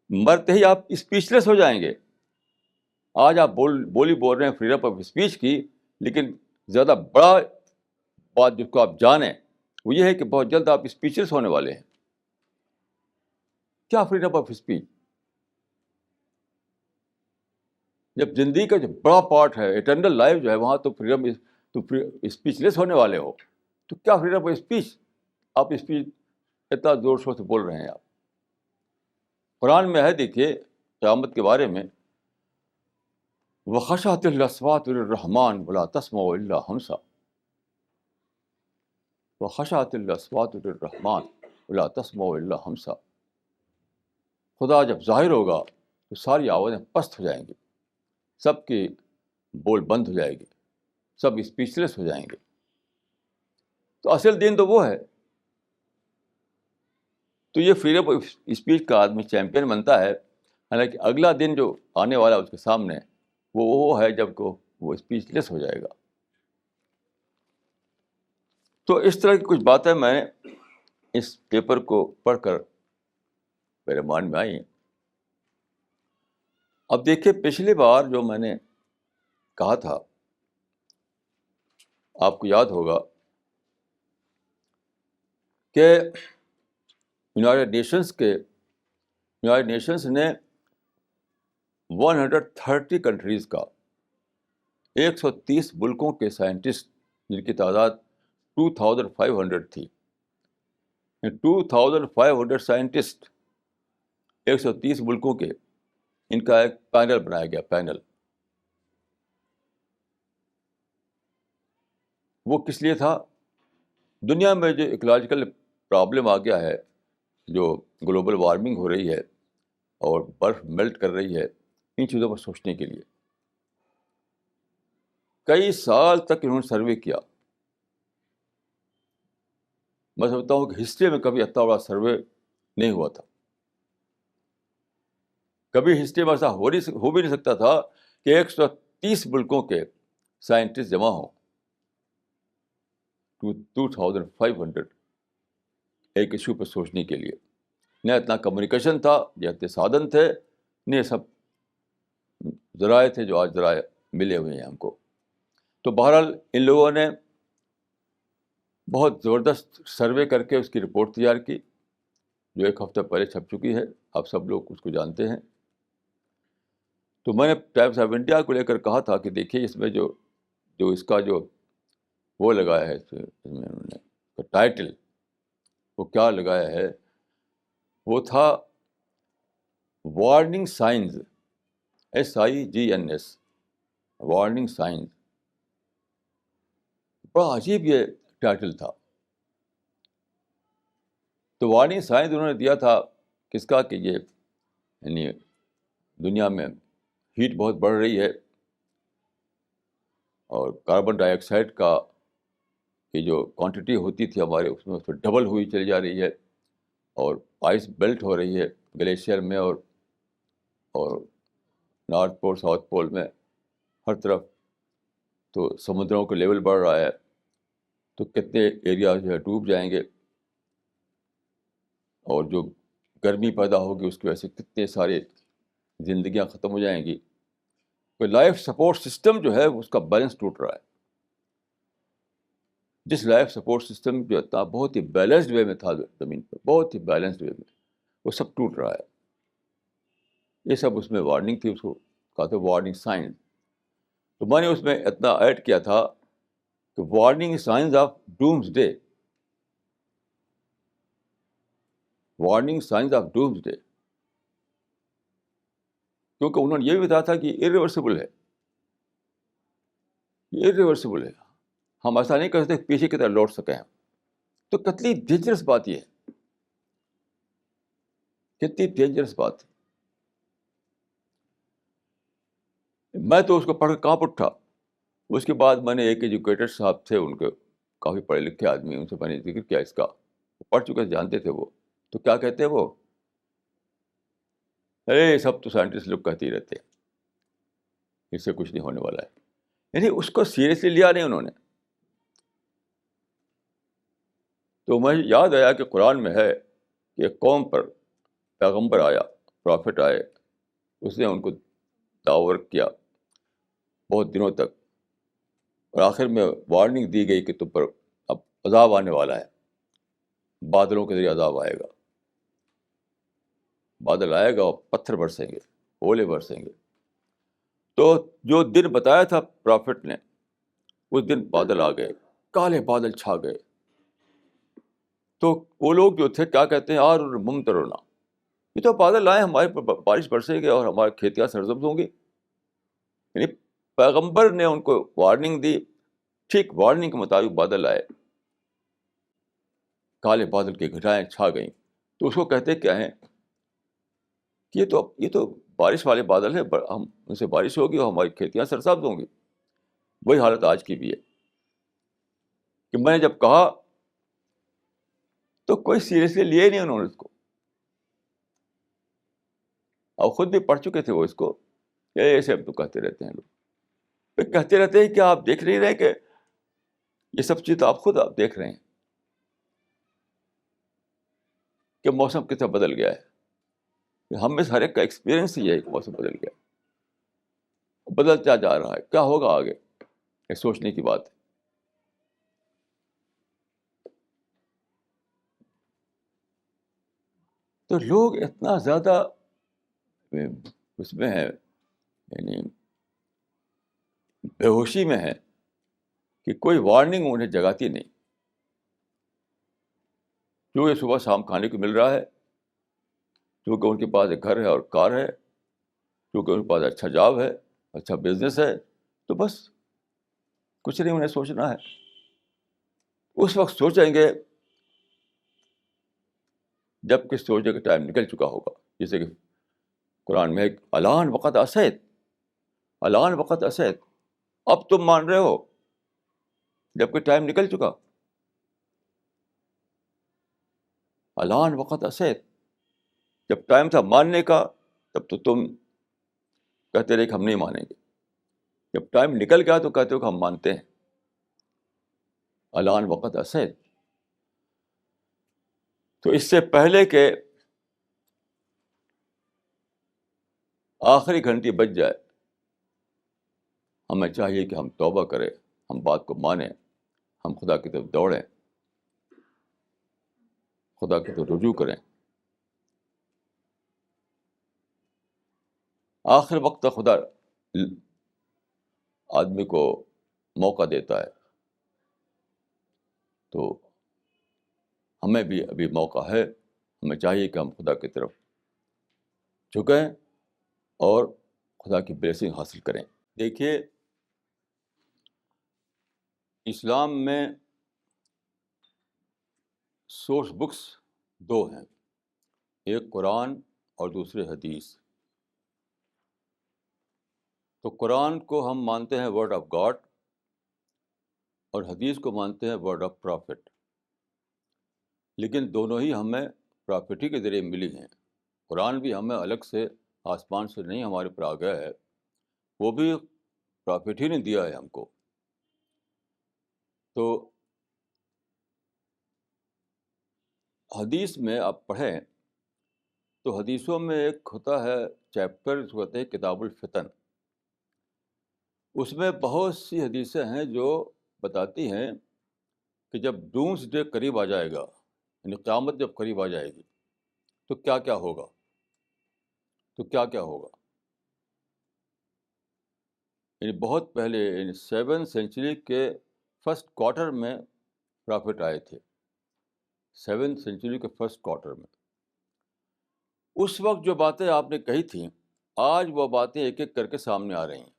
مرتے ہی آپ اسپیچ لیس ہو جائیں گے. آج آپ بول رہے ہیں فریڈم آف اسپیچ کی، لیکن زیادہ بڑا بات جس کو آپ جانیں وہ یہ ہے کہ بہت جلد آپ اسپیچلیس ہونے والے ہیں. کیا فریڈم آف اسپیچ؟ جب زندگی کا جو بڑا پارٹ ہے اٹرنل لائف جو ہے وہاں تو اسپیچ لیس ہونے والے ہو، تو کیا فریڈم آف اسپیچ؟ آپ اسپیچ اتنا زور شور سے بول رہے ہیں. آپ قرآن میں ہے، دیکھیے قیامت کے بارے میں، وَخَشَعَتِ الْأَصْوَاتُ لِلرَّحْمَٰنِ وَلَا تَسْمَعُ إِلَّا هَمْسًا. وَخَشَعَتِ الْأَصْوَاتُ لِلرَّحْمَٰنِ وَلَا تَسْمَعُ إِلَّا هَمْسًا. خدا جب ظاہر ہوگا تو ساری آوازیں پست ہو جائیں گی، سب کی بول بند ہو جائے گی، سب اسپیچلیس ہو جائیں گے. تو اصل دین تو وہ ہے. تو یہ فریڈم آف اسپیچ کا آدمی چیمپئن بنتا ہے، حالانکہ اگلا دن جو آنے والا اس کے سامنے وہ ہے جب کو وہ اسپیچ لیس ہو جائے گا. تو اس طرح کی کچھ باتیں میں نے اس پیپر کو پڑھ کر میرے مان میں آئی. اب دیکھیے پچھلی بار جو میں نے کہا تھا، آپ کو یاد ہوگا کہ یونائٹڈ نیشنز نے 130 کنٹریز کا 130 ملکوں کے سائنٹسٹ، جن کی تعداد 2500 تھی، 2500 سائنٹسٹ 130 ملکوں کے، ان کا ایک پینل بنایا گیا. پینل وہ کس لیے تھا؟ دنیا میں جو ایکولوجیکل پرابلم آ گیا ہے، جو گلوبل وارمنگ ہو رہی ہے اور برف میلٹ کر رہی ہے، ان چیزوں پر سوچنے کے لیے کئی سال تک انہوں نے سروے کیا. میں سمجھتا ہوں کہ ہسٹری میں کبھی اتنا بڑا سروے نہیں ہوا تھا. کبھی ہسٹری میں ایسا ہو بھی نہیں سکتا تھا کہ 130 ملکوں کے سائنٹسٹ جمع ہوں 2500 ایک ایشو پہ سوچنے کے لیے. نہ اتنا کمیونیکیشن تھا، نہ اتنے سادھن تھے، نہ سب ذرائع تھے جو آج ذرائع ملے ہوئے ہیں ہم کو. تو بہرحال ان لوگوں نے بہت زبردست سروے کر کے اس کی رپورٹ تیار کی، جو 1 ہفتہ پہلے چھپ چکی ہے، آپ سب لوگ اس کو جانتے ہیں. تو میں نے ٹائمس آف انڈیا کو لے کر کہا تھا کہ دیکھیے اس میں جو اس کا جو وہ لگایا ہے، اس میں انہوں نے ٹائٹل وہ کیا لگایا ہے، وہ تھا warning signs, SIGNS، warning signs. بڑا عجیب یہ ٹائٹل تھا. تو وارننگ سائنز انہوں نے دیا تھا کس کا، کہ یہ یعنی دنیا میں ہیٹ بہت بڑھ رہی ہے اور کاربن ڈائی آکسائڈ کا کی جو کوانٹٹی ہوتی تھی ہمارے اس میں ڈبل ہوئی چلی جا رہی ہے، اور آئس بیلٹ ہو رہی ہے گلیشیئر میں اور نارتھ پول ساؤتھ پول میں ہر طرف. تو سمندروں کا لیول بڑھ رہا ہے، تو کتنے ایریا جو ہے ڈوب جائیں گے، اور جو گرمی پیدا ہوگی اس کی وجہ سے کتنے سارے زندگیاں ختم ہو جائیں گی. تو لائف سپورٹ سسٹم جو ہے اس کا بیلنس ٹوٹ رہا ہے. جس لائف سپورٹ سسٹم جو تھا بہت ہی بیلنسڈ وے میں تھا زمین پر، بہت ہی بیلنسڈ وے میں، وہ سب ٹوٹ رہا ہے. یہ سب اس میں وارننگ تھی، اس کو کہا تھا وارننگ سائنس. تو میں نے اس میں اتنا ایڈ کیا تھا کہ warning signs of dooms day, warning signs of dooms day, کیونکہ انہوں نے یہ بھی بتایا تھا کہ irreversible ہے، یہ irreversible ہے، ہم ایسا نہیں کر سکتے پیچھے کی طرح لوٹ سکیں. تو کتنی ڈینجرس بات یہ ہے، کتنی ڈینجرس بات ہے. میں تو اس کو پڑھ کے کہاں پر اٹھا. اس کے بعد میں نے ایک ایجوکیٹڈ صاحب تھے, ان کے کافی پڑھے لکھے آدمی, ان سے میں نے ذکر کیا اس کا, پڑھ چکے تھے, جانتے تھے وہ. تو کیا کہتے ہیں وہ, ارے سب تو سائنٹسٹ لوگ کہتے ہی رہتے ہیں, اس سے کچھ نہیں ہونے والا ہے. یعنی اس کو سیریسلی لیا نہیں انہوں نے. تو مجھے یاد آیا کہ قرآن میں ہے کہ ایک قوم پر پیغمبر آیا, پرافٹ آئے, اس نے ان کو دعوت کیا بہت دنوں تک, اور آخر میں وارننگ دی گئی کہ تم پر اب عذاب آنے والا ہے, بادلوں کے ذریعے عذاب آئے گا, بادل آئے گا اور پتھر برسیں گے, اولے برسیں گے. تو جو دن بتایا تھا پرافٹ نے, اس دن بادل آ گئے, کالے بادل چھا گئے. تو وہ لوگ جو تھے کیا کہتے ہیں, اور ممطرنا, یہ تو بادل آئے ہمارے پر بارش برسے گی اور ہماری کھیتیاں سرسبز ہوں گی. یعنی پیغمبر نے ان کو وارننگ دی, ٹھیک وارننگ کے مطابق بادل آئے, کالے بادل کی گھٹائیں چھا گئیں. تو اس کو کہتے کیا ہیں کہ یہ تو بارش والے بادل ہیں, ہم ان سے بارش ہوگی اور ہماری کھیتیاں سرسبز ہوں گی. وہی حالت آج کی بھی ہے کہ میں نے جب کہا تو کوئی سیریسلی لیے نہیں انہوں نے اس کو, اور خود بھی پڑھ چکے تھے وہ اس کو. ایسے اب تو کہتے رہتے ہیں لوگ, کہتے رہتے ہیں کہ آپ دیکھ نہیں رہے کہ یہ سب چیز تو آپ دیکھ رہے ہیں کہ موسم کتنا بدل گیا ہے. ہم میں سے ہر ایک کا ایکسپیرئنس ہی ہے کہ موسم بدل گیا, بدلتا جا رہا ہے, کیا ہوگا آگے, یہ سوچنے کی بات ہے. تو لوگ اتنا زیادہ اس میں ہے, یعنی بے ہوشی میں ہے کہ کوئی وارننگ انہیں جگاتی نہیں. جو یہ صبح شام کھانے کو مل رہا ہے, کیونکہ ان کے پاس ایک گھر ہے اور کار ہے, کیونکہ ان کے پاس اچھا جاب ہے, اچھا بزنس ہے, تو بس کچھ نہیں انہیں سوچنا ہے. اس وقت سوچیں گے جب کہ سوچنے کا ٹائم نکل چکا ہوگا. جیسے کہ قرآن میں ایک الان وقت اسیت, الان وقت اسیت, اب تم مان رہے ہو جب کہ ٹائم نکل چکا. الان وقت اسیت, جب ٹائم تھا ماننے کا تب تو تم کہتے رہے کہ ہم نہیں مانیں گے, جب ٹائم نکل گیا تو کہتے ہو کہ ہم مانتے ہیں. الان وقت اسیت. تو اس سے پہلے کہ آخری گھنٹی بج جائے, ہمیں چاہیے کہ ہم توبہ کریں, ہم بات کو مانیں, ہم خدا کی طرف دوڑیں, خدا کی طرف رجوع کریں. آخر وقت تک خدا آدمی کو موقع دیتا ہے, تو ہمیں بھی ابھی موقع ہے. ہمیں چاہیے کہ ہم خدا کی طرف جھکیں اور خدا کی بلیسنگ حاصل کریں. دیکھیے, اسلام میں سورس بکس دو ہیں, ایک قرآن اور دوسرے حدیث. تو قرآن کو ہم مانتے ہیں ورڈ آف گاڈ, اور حدیث کو مانتے ہیں ورڈ آف پرافٹ. لیکن دونوں ہی ہمیں پرافٹ ہی کے ذریعے ملی ہیں. قرآن بھی ہمیں الگ سے آسمان سے نہیں ہمارے پر آ گیا ہے, وہ بھی پرافٹ ہی نے دیا ہے ہم کو. تو حدیث میں آپ پڑھیں تو حدیثوں میں ایک ہوتا ہے چیپٹر, اس کو کہتے ہیں کتاب الفتن. اس میں بہت سی حدیثیں ہیں جو بتاتی ہیں کہ جب ڈومس ڈے قریب آ جائے گا, یعنی قیامت جب قریب آ جائے گی, تو کیا کیا ہوگا, تو کیا کیا ہوگا. یعنی بہت پہلے, یعنی 7 سینچری کے فرسٹ کوارٹر میں پرافٹ آئے تھے, 7 سینچری کے فرسٹ کوارٹر میں. اس وقت جو باتیں آپ نے کہی تھیں, آج وہ باتیں ایک ایک کر کے سامنے آ رہی ہیں.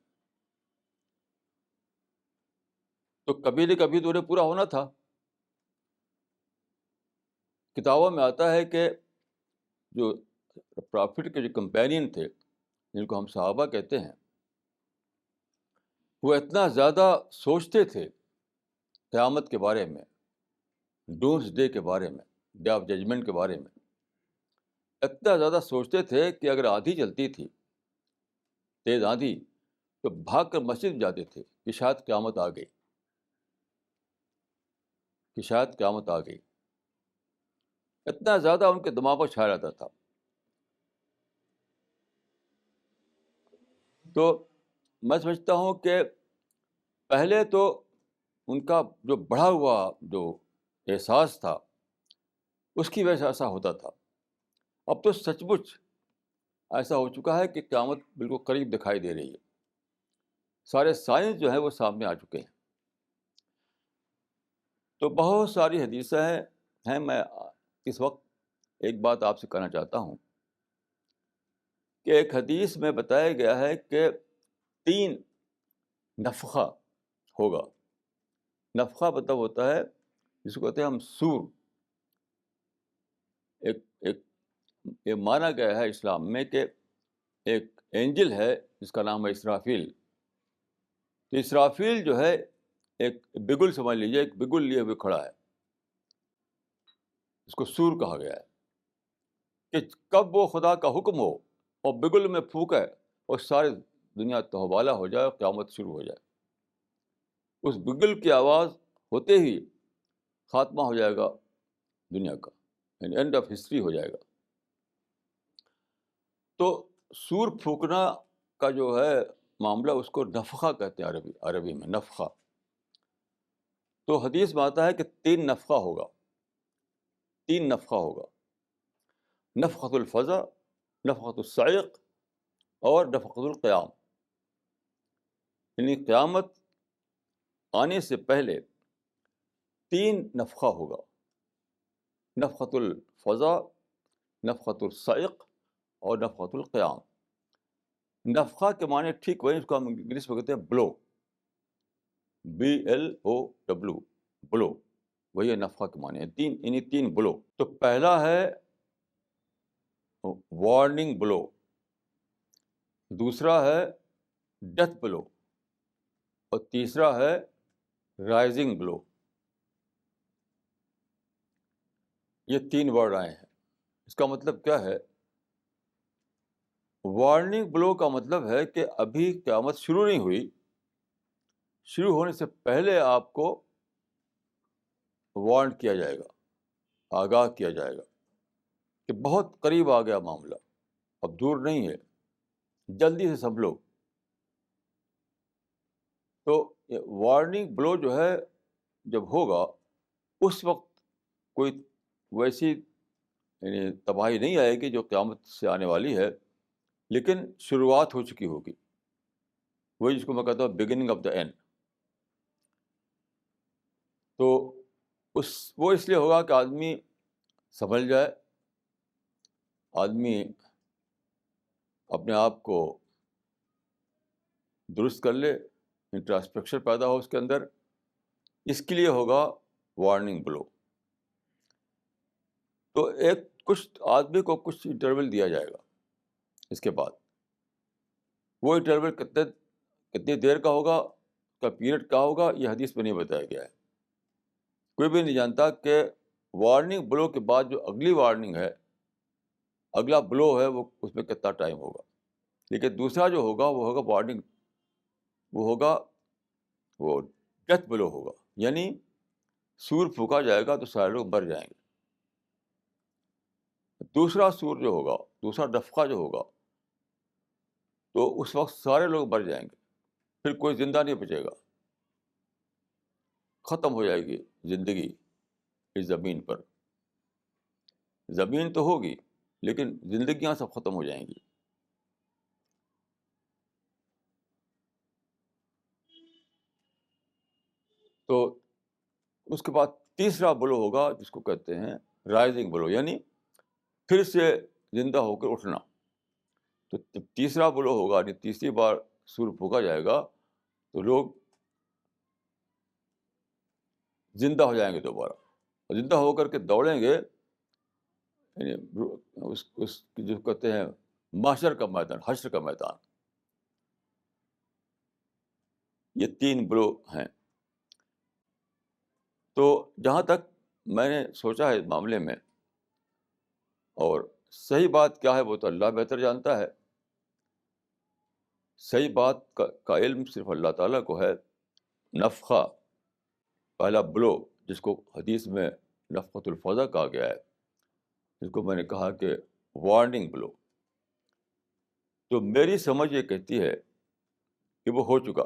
تو کبھی نہ کبھی تو انہیں پورا ہونا تھا. کتابوں میں آتا ہے کہ جو پرافٹ کے جو کمپینین تھے, جن کو ہم صحابہ کہتے ہیں, وہ اتنا زیادہ سوچتے تھے قیامت کے بارے میں، ڈومس ڈے کے بارے میں، ڈے آف ججمنٹ کے بارے میں، اتنا زیادہ سوچتے تھے کہ اگر آندھی چلتی تھی، تیز آندھی، تو بھاگ کر مسجد میں جاتے تھے کہ شاید قیامت آ گئی، کہ شاید قیامت آ گئی. اتنا زیادہ ان کے دماغ پر چھایا رہتا تھا. تو میں سمجھتا ہوں کہ پہلے تو ان کا جو بڑھا ہوا جو احساس تھا اس کی وجہ سے ایسا ہوتا تھا. اب تو سچ مچ ایسا ہو چکا ہے کہ قیامت بالکل قریب دکھائی دے رہی ہے. سارے سائنس جو ہے وہ سامنے آ چکے ہیں. تو بہت ساری حدیثیں ہیں. میں اس وقت ایک بات آپ سے کہنا چاہتا ہوں کہ ایک حدیث میں بتایا گیا ہے کہ 3 نفخہ ہوگا. نفخہ مطلب ہوتا ہے جس کو کہتے ہیں ہم سور. ایک یہ مانا گیا ہے اسلام میں کہ ایک اینجل ہے جس کا نام ہے اسرافیل. تو اسرافیل جو ہے ایک بگل سمجھ لیجیے، ایک بگل لیے ہوئے کھڑا ہے. اس کو سور کہا گیا ہے کہ کب وہ خدا کا حکم ہو اور بگل میں پھونکے اور ساری دنیا تہوالا ہو جائے اور قیامت شروع ہو جائے. اس بگل کی آواز ہوتے ہی خاتمہ ہو جائے گا دنیا کا، یعنی اینڈ آف ہسٹری ہو جائے گا. تو سور پھونکنا کا جو ہے معاملہ اس کو نفخہ کہتے ہیں عربی میں نفخہ. تو حدیث میں آتا ہے کہ 3 نفخہ ہوگا. 3 نفخہ ہوگا: نفخۃ الفزع، نفخۃ الصعق اور نفخۃ القیام. یعنی قیامت آنے سے پہلے 3 نفخہ ہوگا: نفخۃ الفزع، نفخۃ الصعق اور نفخۃ القیام. نفخہ کے معنی ٹھیک وہی، اس کو ہم انگلش میں کہتے ہیں بلو، BLO، بلو. وہی نفخہ کے معنی ہے. 3 یعنی 3 بلو. تو پہلا ہے وارننگ بلو، دوسرا ہے ڈیتھ بلو اور تیسرا ہے رائزنگ بلو. یہ 3 ورڈ آئے ہیں. اس کا مطلب کیا ہے؟ وارننگ بلو کا مطلب ہے کہ ابھی قیامت شروع نہیں ہوئی، شروع ہونے سے پہلے آپ کو وارن کیا جائے گا، آگاہ کیا جائے گا کہ بہت قریب آ گیا معاملہ، اب دور نہیں ہے، جلدی سے سنبھلو. تو وارننگ بلو جو ہے جب ہوگا اس وقت کوئی ویسی یعنی تباہی نہیں آئے گی جو قیامت سے آنے والی ہے، لیکن شروعات ہو چکی ہوگی. وہی جس کو میں کہتا ہوں بگننگ آف دا اینڈ. تو وہ اس لیے ہوگا کہ آدمی سنبھل جائے، آدمی اپنے آپ کو درست کر لے، انٹراسپیکشن پیدا ہو اس کے اندر. اس کے لیے ہوگا وارننگ بلو. تو کچھ آدمی کو کچھ انٹرول دیا جائے گا. اس کے بعد وہ انٹرول کتنی دیر کا ہوگا، کا پیریڈ کا ہوگا، یہ حدیث میں نہیں بتایا گیا ہے. کوئی بھی نہیں جانتا کہ وارننگ بلو کے بعد جو اگلی وارننگ ہے، اگلا بلو ہے، وہ اس میں کتنا ٹائم ہوگا. لیکن دوسرا جو ہوگا وہ ہوگا وارننگ، وہ ڈیتھ بلو ہوگا. یعنی سور پھونکا جائے گا تو سارے لوگ مر جائیں گے. دوسرا سور جو ہوگا، دوسرا نفخہ جو ہوگا، تو اس وقت سارے لوگ مر جائیں گے، پھر کوئی زندہ نہیں بچے گا. ختم ہو جائے گی زندگی اس زمین پر. زمین تو ہوگی لیکن زندگیاں سب ختم ہو جائیں گی. تو اس کے بعد تیسرا بلو ہوگا جس کو کہتے ہیں رائزنگ بلو، یعنی پھر سے زندہ ہو کر اٹھنا. تو جب تیسرا بلو ہوگا، یعنی تیسری بار سور پھونکا جائے گا تو لوگ زندہ ہو جائیں گے دوبارہ، اور زندہ ہو کر کے دوڑیں گے، یعنی اس جو کہتے ہیں محشر کا میدان، حشر کا میدان. یہ 3 بلو ہیں. تو جہاں تک میں نے سوچا ہے اس معاملے میں، اور صحیح بات کیا ہے وہ تو اللہ بہتر جانتا ہے. صحیح بات کا علم صرف اللہ تعالیٰ کو ہے. نفخہ، پہلا بلو، جس کو حدیث میں نفخۃ الفزع کہا گیا ہے، جس کو میں نے کہا کہ وارننگ بلو، تو میری سمجھ یہ کہتی ہے کہ وہ ہو چکا،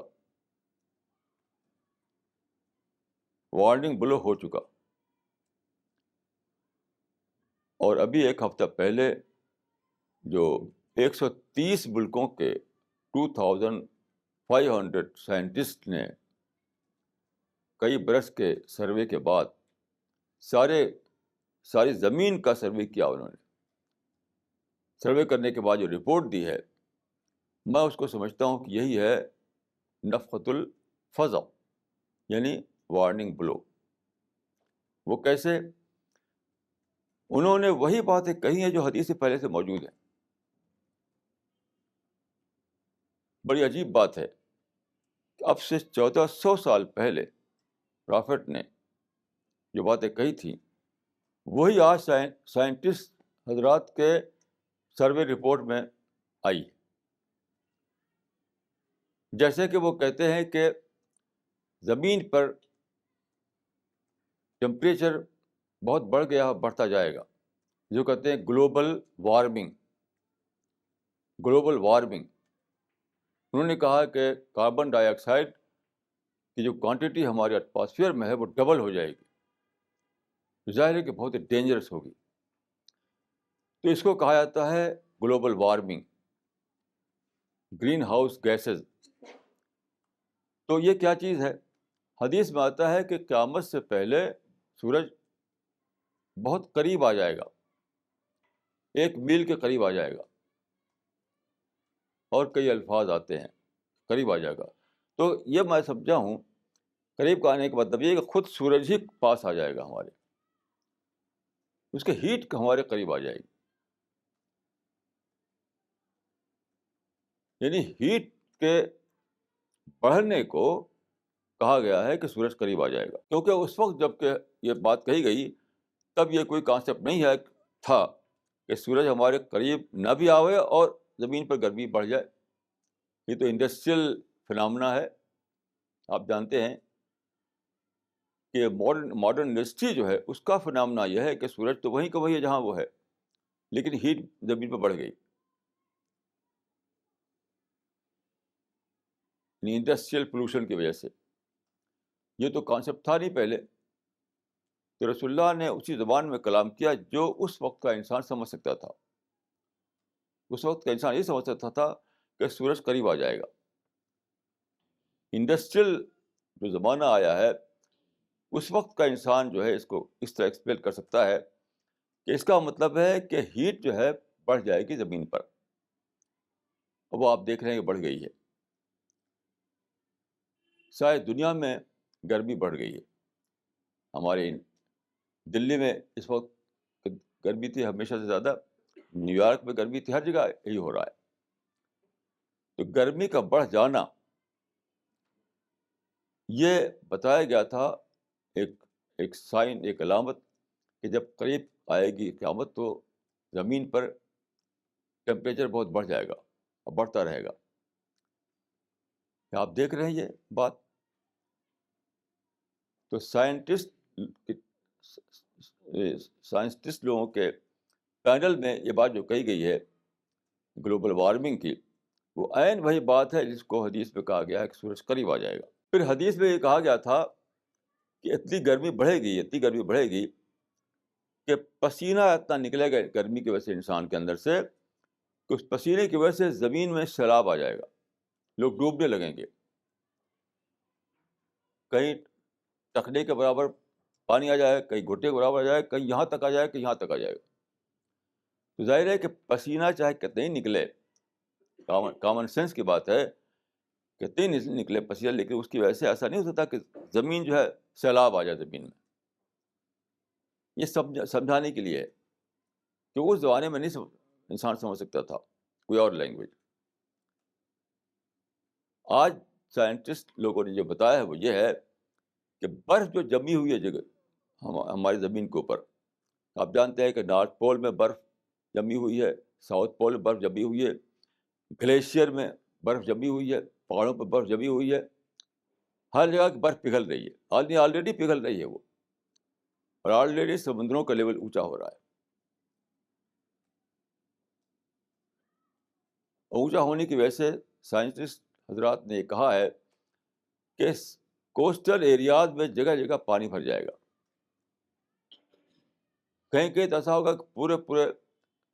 وارننگ بلو ہو چکا. اور ابھی ایک ہفتہ پہلے جو 130 ملکوں کے 2500 سائنٹسٹ نے کئی برس کے سروے کے بعد ساری زمین کا سروے کیا، انہوں نے سروے کرنے کے بعد جو رپورٹ دی ہے، میں اس کو سمجھتا ہوں کہ یہی ہے نفخۃ الفزع، یعنی وارننگ بلو. وہ کیسے؟ انہوں نے وہی باتیں کہی ہیں جو حدیث سے پہلے سے موجود ہیں. بڑی عجیب بات ہے کہ اب سے 1400 سال پہلے پرافٹ نے جو باتیں کہی تھیں وہی آج سائنٹسٹ حضرات کے سروے رپورٹ میں آئی. جیسے کہ وہ کہتے ہیں کہ زمین پر ٹمپریچر بہت بڑھ گیا، بڑھتا جائے گا، جو کہتے ہیں گلوبل وارمنگ. انہوں نے کہا کہ کاربن ڈائی آکسائڈ کی جو کوانٹٹی ہمارے ایٹماسفیئر میں ہے وہ ڈبل ہو جائے گی. ظاہر ہے کہ بہت ڈینجرس ہوگی. تو اس کو کہا جاتا ہے global warming, green house gases. تو یہ کیا چیز ہے؟ حدیث میں آتا ہے کہ قیامت سے پہلے سورج بہت قریب آ جائے گا، 1 میل کے قریب آ جائے گا، اور کئی الفاظ آتے ہیں قریب آ جائے گا. تو یہ میں سمجھا ہوں قریب کا آنے کا مطلب یہ کہ خود سورج ہی پاس آ جائے گا ہمارے، اس کے ہیٹ ہمارے قریب آ جائے گی. یعنی ہیٹ کے بڑھنے کو کہا گیا ہے کہ سورج قریب آ جائے گا. کیونکہ اس وقت جب کہ یہ بات کہی گئی تب یہ کوئی کانسیپٹ نہیں ہے تھا کہ سورج ہمارے قریب نہ بھی آوے اور زمین پر گرمی بڑھ جائے. یہ تو انڈسٹریل فنامنا ہے. آپ جانتے ہیں کہ ماڈرن انڈسٹری جو ہے اس کا فنامنا یہ ہے کہ سورج تو وہیں کا وہی ہے جہاں وہ ہے، لیکن ہیٹ زمین پر بڑھ گئی. انڈسٹریل پولوشن کی وجہ سے. یہ تو کانسیپٹ تھا نہیں پہلے. تو رسول اللہ نے اسی زبان میں کلام کیا جو اس وقت کا انسان سمجھ سکتا تھا. اس وقت کا انسان یہ سمجھ سکتا تھا کہ سورج قریب آ جائے گا. انڈسٹریل جو زمانہ آیا ہے اس وقت کا انسان جو ہے اس کو اس طرح ایکسپلین کر سکتا ہے کہ اس کا مطلب ہے کہ ہیٹ جو ہے بڑھ جائے گی زمین پر. وہ آپ دیکھ رہے ہیں کہ بڑھ گئی ہے. ساری دنیا میں گرمی بڑھ گئی ہے. ہمارے دلی میں اس وقت گرمی تھی ہمیشہ سے زیادہ، نیو یارک میں گرمی تھی، ہر جگہ یہی ہو رہا ہے. تو گرمی کا بڑھ جانا یہ بتایا گیا تھا ایک سائن، ایک علامت کہ جب قریب آئے گی قیامت تو زمین پر ٹیمپریچر بہت بڑھ جائے گا اور بڑھتا رہے گا. آپ دیکھ رہے ہیں یہ بات. تو سائنٹسٹ لوگوں کے پینل میں یہ بات جو کہی گئی ہے گلوبل وارمنگ کی، وہ عین وہی بات ہے جس کو حدیث میں کہا گیا ہے کہ سورج قریب آ جائے گا. پھر حدیث میں یہ کہا گیا تھا کہ اتنی گرمی بڑھے گی کہ پسینہ اتنا نکلے گا گرمی کی وجہ سے انسان کے اندر سے کہ اس پسینے کی وجہ سے زمین میں سیلاب آ جائے گا، لوگ ڈوبنے لگیں گے. کہیں ٹخنے کے برابر پانی آ جائے، کہیں گھٹنے کے برابر آ جائے، کہیں یہاں تک آ جائے، کہیں یہاں تک آ جائے گا. تو ظاہر ہے کہ پسینہ چاہے کتنے ہی نکلے، کامن سینس کی بات ہے، کتنے ہی نکلے پسینہ، لیکن اس کی وجہ سے ایسا نہیں ہو سکتا کہ زمین جو ہے سیلاب آ جائے زمین میں. یہ سمجھانے کے لیے ہے کہ اس زمانے میں نہیں انسان سمجھ سکتا تھا کوئی اور لینگویج. آج سائنٹسٹ لوگوں نے جو بتایا ہے وہ یہ ہے کہ برف جو جمی ہوئی ہے جگہ ہماری زمین کے اوپر، آپ جانتے ہیں کہ نارتھ پول میں برف جمی ہوئی ہے، ساؤتھ پول میں برف جمی ہوئی ہے، گلیشیئر میں برف جمی ہوئی ہے، پہاڑوں پہ برف جمی ہوئی ہے، ہر جگہ کی برف پگھل رہی ہے، آلریڈی پگھل رہی ہے وہ، اور آلریڈی سمندروں کا لیول اونچا ہو رہا ہے. اونچا ہونے کی وجہ سے سائنٹسٹ حضرات نے یہ کہا ہے کہ کوسٹل ایریاز میں جگہ جگہ پانی بھر جائے گا. کہیں کہیں تو ایسا ہوگا کہ پورے پورے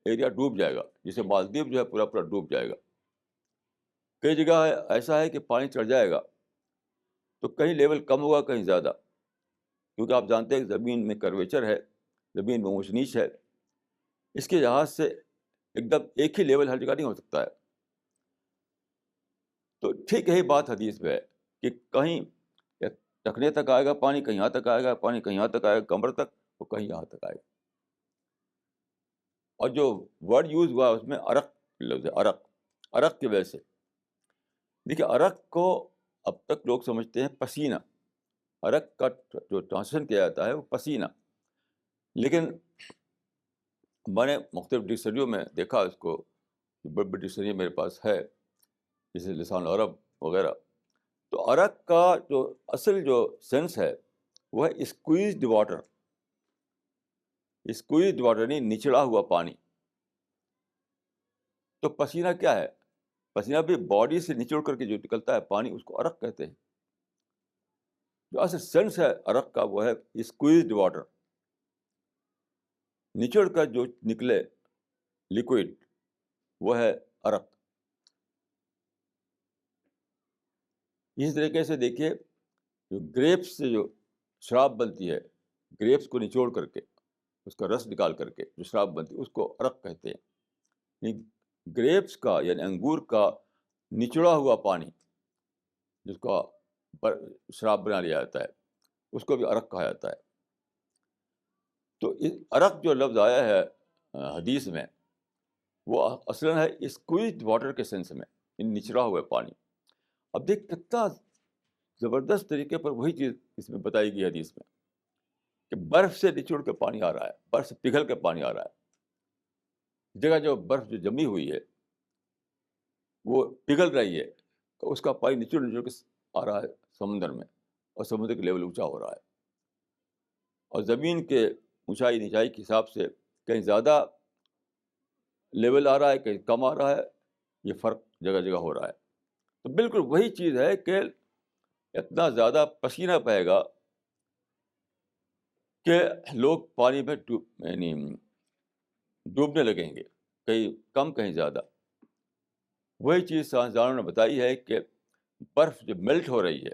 ایریا ڈوب جائے گا، جسے مالدیپ جو ہے پورا پورا ڈوب جائے گا. کئی جگہ ایسا ہے کہ پانی چڑھ جائے گا تو کہیں لیول کم ہوگا کہیں زیادہ، کیونکہ آپ جانتے ہیں کہ زمین میں کرویچر ہے، زمین میں اونچ نیچ ہے، اس کے لحاظ سے ایک دم ایک ہی لیول ہر جگہ نہیں ہو سکتا ہے. تو ٹھیک یہی بات حدیث میں ہے کہ کہیں ٹکنے تک آئے گا پانی، کہیں یہاں تک آئے گا پانی، کہیں یہاں تک آئے گا کمر تک، وہ کہیں یہاں تک آئے گا. اور جو ورڈ یوز ہوا اس میں عرق لفظ ہے، عرق، عرق کی وجہ سے. دیکھیے عرق کو اب تک لوگ سمجھتے ہیں پسینہ، عرق کا جو ٹرانسلیشن کیا جاتا ہے وہ پسینہ، لیکن میں نے مختلف ڈکشنریوں میں دیکھا اس کو، بڑی بڑی ڈکشنری میرے پاس ہے جیسے لسان العرب وغیرہ، تو عرق کا جو اصل جو سینس ہے وہ ہے اسکویزڈ واٹر، اسکویزڈ واٹر یعنی نچڑا ہوا پانی. تو پسینہ کیا ہے؟ پسینہ بھی باڈی سے نچوڑ کر کے جو نکلتا ہے پانی، اس کو عرق کہتے ہیں. جو اصل سینس ہے عرق کا وہ ہے اسکویزڈ واٹر، نچوڑ کر جو نکلے لیکوڈ، وہ ہے عرق. اسی طریقے سے دیکھیے جو گریپس سے جو شراب بنتی ہے، گریپس کو نچوڑ کر کے اس کا رس نکال کر کے جو شراب بنتی ہے اس کو عرق کہتے ہیں. یعنی گریپس کا یعنی انگور کا نچوڑا ہوا پانی جس کا شراب بنا لیا جاتا ہے اس کو بھی عرق کہا جاتا ہے. تو عرق جو لفظ آیا ہے حدیث میں وہ اصلاً ہے اسکویزڈ واٹر کے سینس میں، نچڑا ہوا پانی. اب دیکھ کتنا زبردست طریقے پر وہی چیز اس میں بتائی گئی حدیث میں کہ برف سے نچوڑ کے پانی آ رہا ہے، برف سے پگھل کے پانی آ رہا ہے. جگہ جو برف جو جمی ہوئی ہے وہ پگھل رہی ہے تو اس کا پانی نچوڑ نچوڑ کے آ رہا ہے سمندر میں، اور سمندر کا لیول اونچا ہو رہا ہے. اور زمین کے اونچائی نیچائی کے حساب سے کہیں زیادہ لیول آ رہا ہے کہیں کم آ رہا ہے، یہ فرق جگہ جگہ ہو رہا ہے. تو بالکل وہی چیز ہے کہ اتنا زیادہ پسینہ بہے گا کہ لوگ پانی میں یعنی ڈوبنے لگیں گے، کہیں کم کہیں زیادہ. وہی چیز سائنسدانوں نے بتائی ہے کہ برف جو میلٹ ہو رہی ہے،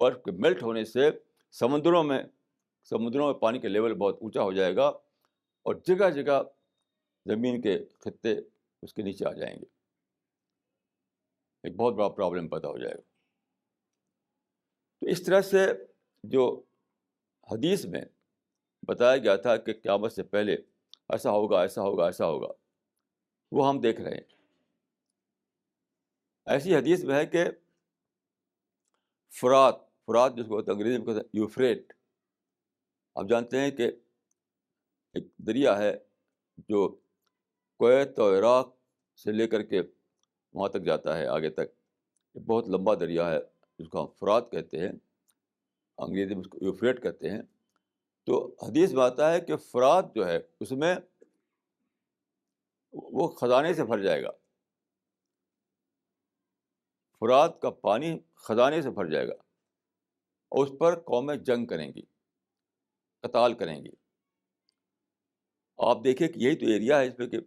برف کے میلٹ ہونے سے سمندروں میں پانی کا لیول بہت اونچا ہو جائے گا، اور جگہ جگہ زمین کے خطے اس کے نیچے آ جائیں گے. ایک بہت بڑا پرابلم پیدا ہو جائے گا. تو اس طرح سے جو حدیث میں بتایا گیا تھا کہ قیامت سے پہلے ایسا ہوگا ایسا ہوگا ایسا ہوگا، وہ ہم دیکھ رہے ہیں. ایسی حدیث میں ہے کہ فرات جس کو انگریزی میں کہتے ہیں یوفریٹ، آپ جانتے ہیں کہ ایک دریا ہے جو کویت اور عراق سے لے کر کے وہاں تک جاتا ہے آگے تک. یہ بہت لمبا دریا ہے جس کو ہم فرات کہتے ہیں، انگریزی میں اس کو یوفریٹ کہتے ہیں. تو حدیث میں آتا ہے کہ فرات جو ہے اس میں وہ خزانے سے بھر جائے گا، فرات کا پانی خزانے سے بھر جائے گا، اور اس پر قومیں جنگ کریں گی، قتال کریں گی. آپ دیکھیں کہ یہی تو ایریا ہے اس میں کہ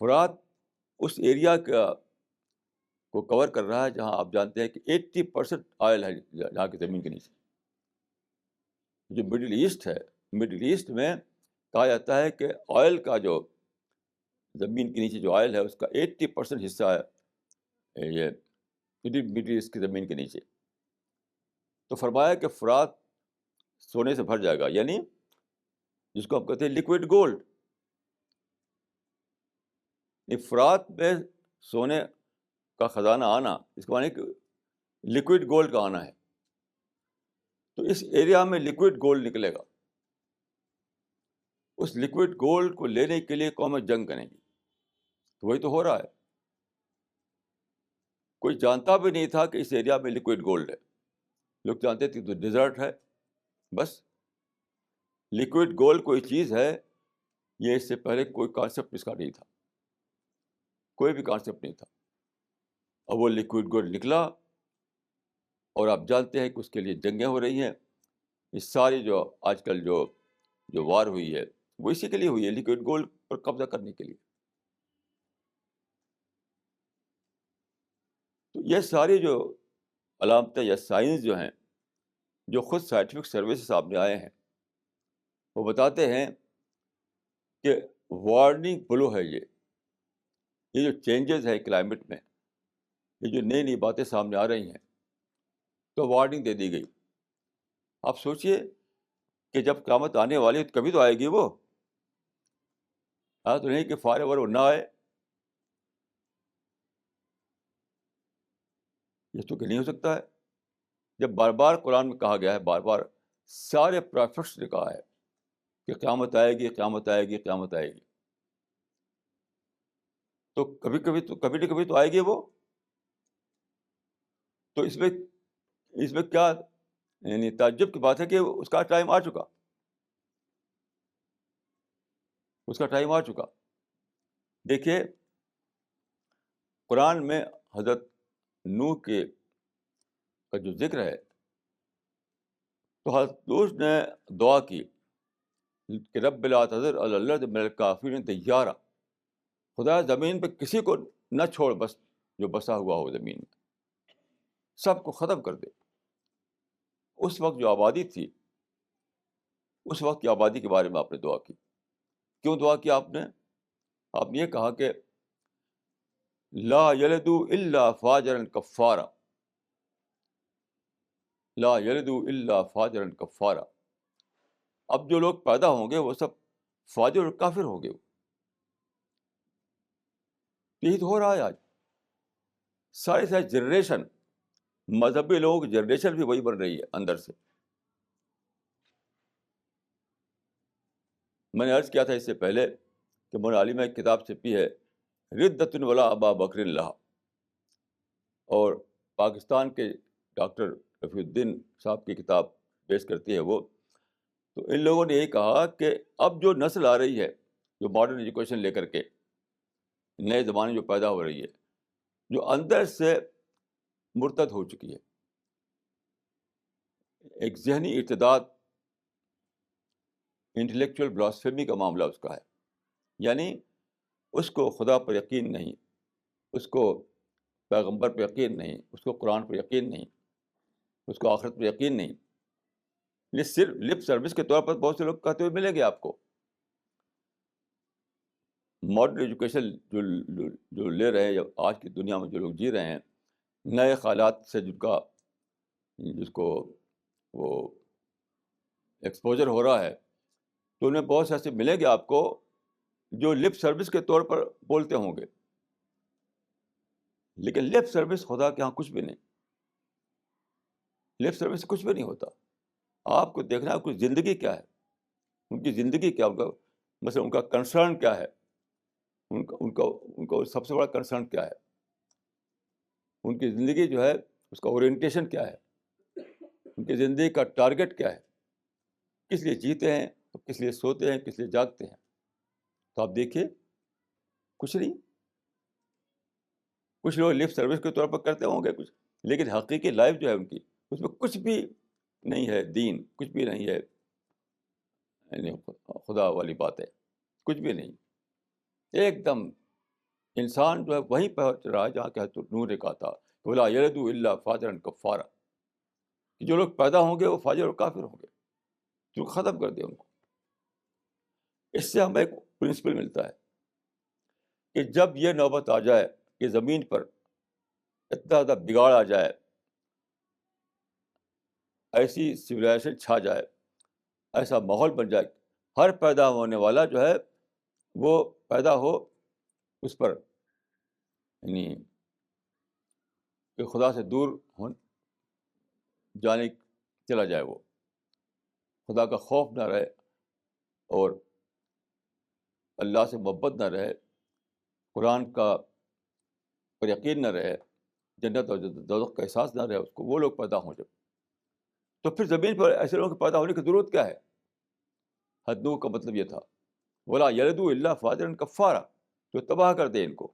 فرات اس ایریا کا کو کور کر رہا ہے جہاں آپ جانتے ہیں کہ 80% آئل ہے، جہاں کی زمین کے نیچے. جو مڈل ایسٹ ہے، مڈل ایسٹ میں کہا جاتا ہے کہ آئل کا جو زمین کے نیچے جو آئل ہے اس کا 80% حصہ ہے یہ مڈل ایسٹ کی زمین کے نیچے. تو فرمایا کہ فرات سونے سے بھر جائے گا، یعنی جس کو ہم کہتے ہیں لیکوڈ گولڈ. فرات میں سونے کا خزانہ آنا، اس کا معنی کہ لکوڈ گولڈ کا آنا ہے. تو اس ایریا میں لکوڈ گولڈ نکلے گا. اس لکوڈ گولڈ کو لینے کے لیے قومیں جنگ کریں گی. تو وہی تو ہو رہا ہے. کوئی جانتا بھی نہیں تھا کہ اس ایریا میں لکوڈ گولڈ ہے. لوگ جانتے تھے تو ڈیزرٹ ہے بس. لکوڈ گولڈ کوئی چیز ہے، یہ اس سے پہلے کوئی کانسیپٹ اس کا نہیں تھا، کوئی بھی کانسیپٹ نہیں تھا. اور وہ لکوڈ گولڈ نکلا، اور آپ جانتے ہیں کہ اس کے لیے جنگیں ہو رہی ہیں. اس ساری جو آج کل جو وار ہوئی ہے وہ اسی کے لیے ہوئی ہے، لکوڈ گولڈ پر قبضہ کرنے کے لیے. تو یہ ساری جو علامتیں یا سائنس جو ہیں، جو خود سائنٹیفک سروسز سامنے آئے ہیں، وہ بتاتے ہیں کہ وارننگ بلو ہے. یہ جو چینجز ہے کلائمیٹ میں، یہ جو نئی نئی باتیں سامنے آ رہی ہیں، تو وارننگ دے دی گئی. آپ سوچئے کہ جب قیامت آنے والی ہے تو کبھی تو آئے گی وہ. تو نہیں کہ فار ایور وہ نہ آئے. یہ تو کہ نہیں ہو سکتا ہے. جب بار بار قرآن میں کہا گیا ہے، بار بار سارے پروفیٹس نے کہا ہے کہ قیامت آئے گی، قیامت آئے گی، قیامت آئے گی. تو کبھی نہ کبھی تو آئے گی وہ. تو اس میں کیا یعنی تعجب کی بات ہے کہ اس کا ٹائم آ چکا. اس کا ٹائم آ چکا. دیکھیے قرآن میں حضرت نوح کا جو ذکر ہے، تو حضرت نوح نے دعا کی کہ رب لا تذر علی الارض من الکافرین دیارا. خدا زمین پہ کسی کو نہ چھوڑ، بس جو بسا ہوا ہو زمین میں، سب کو ختم کر دے. اس وقت جو آبادی تھی، اس وقت کی آبادی کے بارے میں آپ نے دعا کی. کیوں دعا کی آپ نے؟ آپ نے یہ کہا کہ لا یلد الا فاجرا کفارا، لا یلد الا فاجرا کفارا. اب جو لوگ پیدا ہوں گے وہ سب فاجر اور کافر ہوں گے. یہی تو ہو رہا ہے آج. سارے جنریشن، مذہبی لوگوں کی جنریشن بھی وہی بن رہی ہے اندر سے. میں نے عرض کیا تھا اس سے پہلے کہ مولانا علی میں ایک کتاب چھپی ہے، ردۃ ولا ابا بکر اللہ، اور پاکستان کے ڈاکٹر رفیع الدین صاحب کی کتاب پیش کرتی ہے وہ. تو ان لوگوں نے یہ کہا کہ اب جو نسل آ رہی ہے، جو ماڈرن ایجوکیشن لے کر کے نئے زمانے جو پیدا ہو رہی ہے، جو اندر سے مرتد ہو چکی ہے، ایک ذہنی ارتداد، انٹلیکچوئل بلاسفیمی کا معاملہ اس کا ہے. یعنی اس کو خدا پر یقین نہیں، اس کو پیغمبر پر یقین نہیں، اس کو قرآن پر یقین نہیں، اس کو آخرت پر یقین نہیں. یہ صرف لپ سروس کے طور پر بہت سے لوگ کہتے ہوئے ملیں گے آپ کو. ماڈرن ایجوکیشن جو لے رہے ہیں، یا آج کی دنیا میں جو لوگ جی رہے ہیں، نئے خیالات سے جس کو وہ ایکسپوجر ہو رہا ہے، تو انہیں بہت سے ایسے ملیں گے آپ کو جو لپ سروس کے طور پر بولتے ہوں گے، لیکن لپ سروس خدا کے ہاں کچھ بھی نہیں. لپ سروس کچھ بھی نہیں ہوتا. آپ کو دیکھنا ہے کچھ زندگی کیا ہے، ان کی زندگی کیا، مثلا ان کا کنسرن کیا ہے، ان کا سب سے بڑا کنسرن کیا ہے، ان کی زندگی جو ہے اس کا اورینٹیشن کیا ہے، ان کی زندگی کا ٹارگٹ کیا ہے، کس لیے جیتے ہیں، کس لیے سوتے ہیں، کس لیے جاگتے ہیں. تو آپ دیکھیے کچھ نہیں. کچھ لوگ لپ سروس کے طور پر کرتے ہوں گے کچھ، لیکن حقیقی لائف جو ہے ان کی، اس میں کچھ بھی نہیں ہے. دین کچھ بھی نہیں ہے، یعنی خدا والی بات ہے کچھ بھی نہیں. ایک دم انسان جو ہے وہیں پہنچ رہا ہے جہاں کہ حضرت نوح نے کہا تھا ولا یلد الا فاجرا کفارا، کہ جو لوگ پیدا ہوں گے وہ فاجر اور کافر ہوں گے. جو ختم کر دے ان کو. اس سے ہمیں ایک پرنسپل ملتا ہے کہ جب یہ نوبت آ جائے کہ زمین پر اتنا زیادہ بگاڑ آ جائے، ایسی سویلائزیشن چھا جائے، ایسا ماحول بن جائے، ہر پیدا ہونے والا جو ہے وہ پیدا ہو اس پر یعنی کہ خدا سے دور جانے چلا جائے، وہ خدا کا خوف نہ رہے اور اللہ سے محبت نہ رہے، قرآن کا پر یقین نہ رہے، جنت اور دوزخ کا احساس نہ رہے اس کو، وہ لوگ پیدا ہوں جب، تو پھر زمین پر ایسے لوگوں کے پیدا ہونے کی ضرورت کیا ہے؟ حدنو کا مطلب یہ تھا ولا یلدو الا فاجرا کفارا، جو تباہ کر دے ان کو.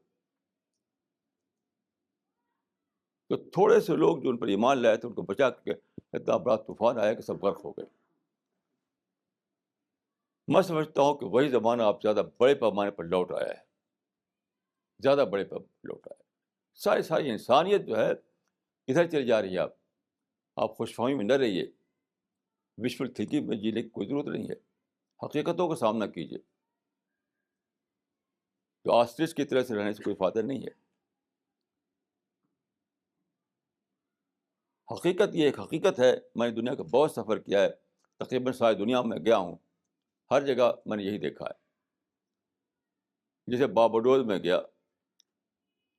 تو تھوڑے سے لوگ جو ان پر ایمان لائے تھے ان کو بچا کے اتنا بڑا طوفان آیا کہ سب غرق ہو گئے. میں سمجھتا ہوں کہ وہی زمانہ آپ زیادہ بڑے پیمانے پر لوٹ آیا ہے، زیادہ بڑے پیمانے پر لوٹ آیا ہے. ساری انسانیت جو ہے ادھر چلی جا رہی ہے. آپ خوش فہمی میں نہ رہیے، وشفل تھنکنگ میں جینے کی کوئی ضرورت نہیں ہے. حقیقتوں کا سامنا کیجیے. تو آسٹرچ کی طرح سے رہنے سے کوئی فائدہ نہیں ہے. حقیقت یہ ایک حقیقت ہے. میں نے دنیا کا بہت سفر کیا ہے، تقریباً ساری دنیا میں گیا ہوں، ہر جگہ میں نے یہی دیکھا ہے. جیسے بارباڈوس میں گیا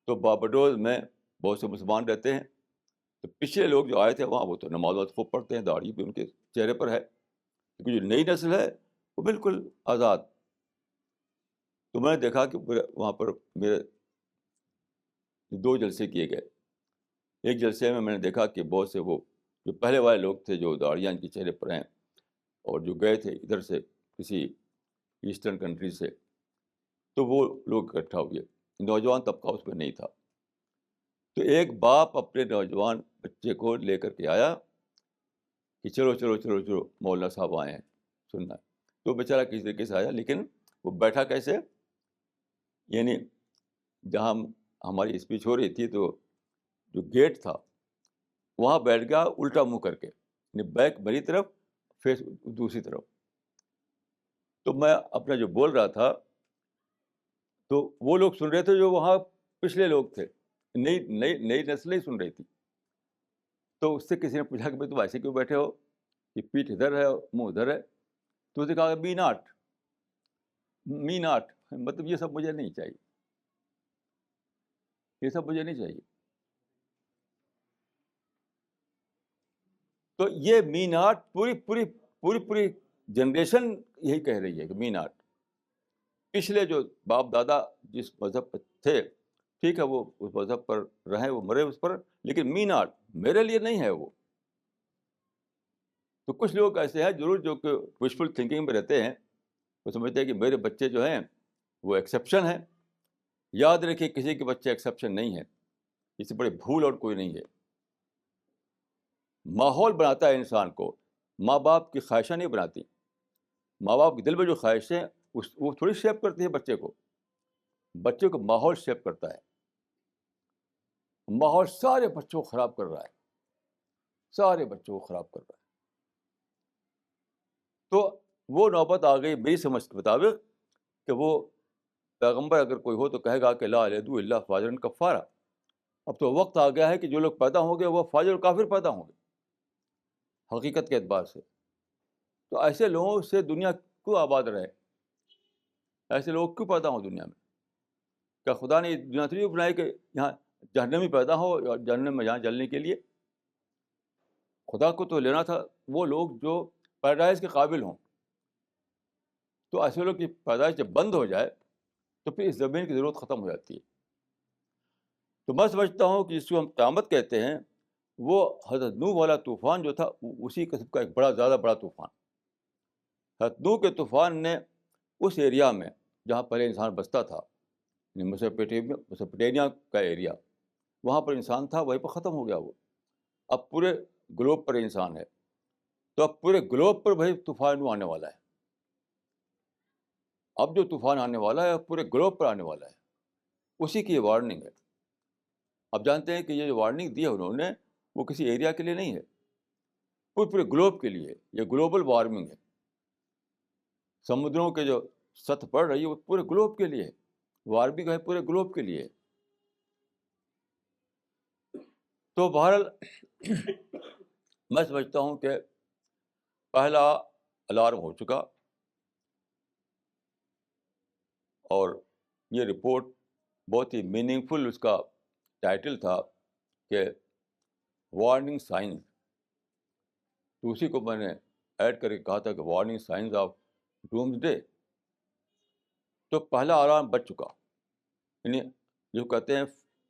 تو بارباڈوس میں بہت سے مسلمان رہتے ہیں، تو پچھلے لوگ جو آئے تھے وہاں وہ تو نماز خوب پڑھتے ہیں، داڑھی بھی ان کے چہرے پر ہے، کیونکہ جو نئی نسل ہے وہ بالکل آزاد. تو میں نے دیکھا کہ وہاں پر میرے 2 جلسے کیے گئے. ایک جلسے میں نے دیکھا کہ بہت سے وہ جو پہلے والے لوگ تھے جو داڑیاں ان کے چہرے پر ہیں، اور جو گئے تھے ادھر سے کسی ایسٹرن کنٹری سے، تو وہ لوگ اکٹھا ہوئے. نوجوان طبقہ اس میں نہیں تھا. تو ایک باپ اپنے نوجوان بچے کو لے کر کے آیا کہ چلو چلو چلو چلو مولانا صاحب آئے ہیں سننا. تو بیچارہ کسی طریقے سے آیا، لیکن وہ بیٹھا کیسے، یعنی جہاں ہماری اسپیچ ہو رہی تھی تو جو گیٹ تھا وہاں بیٹھ گیا الٹا منہ کر کے، یعنی بیک میری طرف، فیس دوسری طرف. تو میں اپنا جو بول رہا تھا تو وہ لوگ سن رہے تھے جو وہاں پچھلے لوگ تھے، نئی نئی نئی نسلیں سن رہی تھی. تو اس سے کسی نے پوچھا کہ بھائی تم ایسے کیوں بیٹھے ہو، کہ پیٹھ ادھر ہے منہ ادھر ہے. تو اس نے کہا می ناٹ، می ناٹ مطلب یہ سب مجھے نہیں چاہیے، یہ سب مجھے نہیں چاہیے. تو یہ می ناٹ پوری پوری پوری پوری جنریشن یہی کہہ رہی ہے کہ می ناٹ. پچھلے جو باپ دادا جس مذہب پہ تھے، ٹھیک ہے وہ اس مذہب پر رہے، وہ مرے اس پر، لیکن می ناٹ میرے لیے نہیں ہے وہ. تو کچھ لوگ ایسے ہیں ضرور جو کہ وشفل تھنکنگ میں رہتے ہیں، وہ سمجھتے ہیں کہ میرے بچے جو ہیں وہ ایکسیپشن ہیں. یاد رکھیے کسی کے بچے ایکسیپشن نہیں ہے، اس سے بڑی بھول اور کوئی نہیں ہے. ماحول بناتا ہے انسان کو، ماں باپ کی خواہشیں نہیں بناتی. ماں باپ کے دل میں جو خواہشیں وہ تھوڑی شیپ کرتی ہے بچے کو. بچے کو ماحول شیپ کرتا ہے. ماحول سارے بچوں کو خراب کر رہا ہے، سارے بچوں کو خراب کر رہا ہے. تو وہ نوبت آ گئی میری سمجھ کے مطابق کہ وہ پیغمبر اگر کوئی ہو تو کہے گا کہ لا الیدو الا فاجرا کفارا. اب تو وقت آ گیا ہے کہ جو لوگ پیدا ہوں گے وہ فاجر و کافر پیدا ہوں گے حقیقت کے اعتبار سے. تو ایسے لوگوں سے دنیا کیوں آباد رہے، ایسے لوگ کیوں پیدا ہوں دنیا میں؟ کیا خدا نے دنیا تھوڑی بنائی کہ یہاں جہنمی پیدا ہو اور جہنم میں یہاں جلنے کے لیے؟ خدا کو تو لینا تھا وہ لوگ جو پیدائش کے قابل ہوں. تو ایسے لوگ کی پیدائش جب بند ہو جائے تو پھر اس زمین کی ضرورت ختم ہو جاتی ہے. تو میں سمجھتا ہوں کہ جس کو ہم قیامت کہتے ہیں وہ حضرت نوح والا طوفان جو تھا اسی قسم کا ایک بڑا زیادہ بڑا طوفان. حضرت نوح کے طوفان نے اس ایریا میں جہاں پہلے انسان بستا تھا، میسوپوٹیمیا کا ایریا، وہاں پر انسان تھا وہیں پر ختم ہو گیا وہ. اب پورے گلوب پر انسان ہے. تو اب پورے گلوب پر وہی طوفان آنے والا ہے. اب جو طوفان آنے والا ہے پورے گلوب پر آنے والا ہے، اسی کی وارننگ ہے. اب جانتے ہیں کہ یہ جو وارننگ دی ہے انہوں نے وہ کسی ایریا کے لیے نہیں ہے، پورے گلوب کے لیے. یہ گلوبل وارمنگ ہے. سمندروں کے جو سطح بڑھ رہی ہے وہ پورے گلوب کے لیے ہے. وارمنگ ہے پورے گلوب کے لیے. تو بہرحال میں سمجھتا ہوں کہ پہلا الارم ہو چکا، اور یہ رپورٹ بہت ہی میننگ فل اس کا ٹائٹل تھا کہ وارننگ سائنس، تو اسی کو میں نے ایڈ کر کے کہا تھا کہ warning signs of dooms day. تو پہلا الارم بج چکا. یعنی جو کہتے ہیں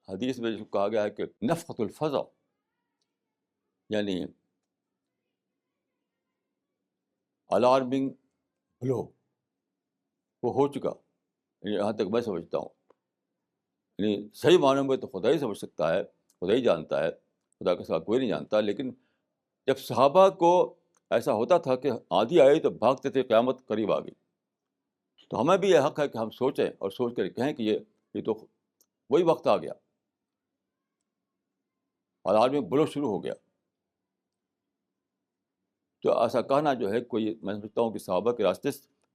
حدیث میں جو کہا گیا ہے کہ نفخۃ الفزع، یعنی الارمنگ بلو، وہ ہو چکا. یعنی یہاں تک میں سمجھتا ہوں، یعنی صحیح معنوں میں تو خدا ہی سمجھ سکتا ہے، خدا ہی جانتا ہے، خدا کے ساتھ کوئی نہیں جانتا. لیکن جب صحابہ کو ایسا ہوتا تھا کہ آندھی آئی تو بھاگتے تھے، قیامت قریب آ گئی، تو ہمیں بھی یہ حق ہے کہ ہم سوچیں اور سوچ کر کہیں کہ یہ تو وہی وقت آ گیا، الارمنگ بلو شروع ہو گیا. تو ایسا کہنا جو ہے کوئی، میں سمجھتا ہوں کہ صحابہ کے راستے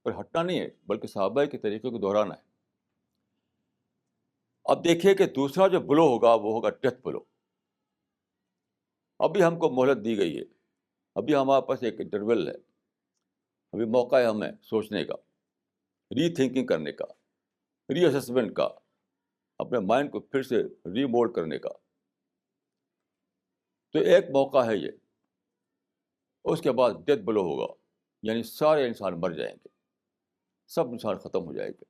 پر ہٹنا نہیں ہے، بلکہ صحابہ کے طریقے کو دہرانا ہے. اب دیکھیے کہ دوسرا جو بلو ہوگا وہ ہوگا ڈیتھ بلو. ابھی ہم کو مہلت دی گئی ہے، ابھی ہمارے پاس ایک انٹرول ہے، ابھی موقع ہے ہمیں سوچنے کا، ری تھنکنگ کرنے کا، ری اسسمنٹ کا، اپنے مائنڈ کو پھر سے ری مولڈ کرنے کا. تو ایک موقع ہے یہ. اس کے بعد ڈیتھ بلو ہوگا، یعنی سارے انسان مر جائیں گے، سب انسان ختم ہو جائے گے.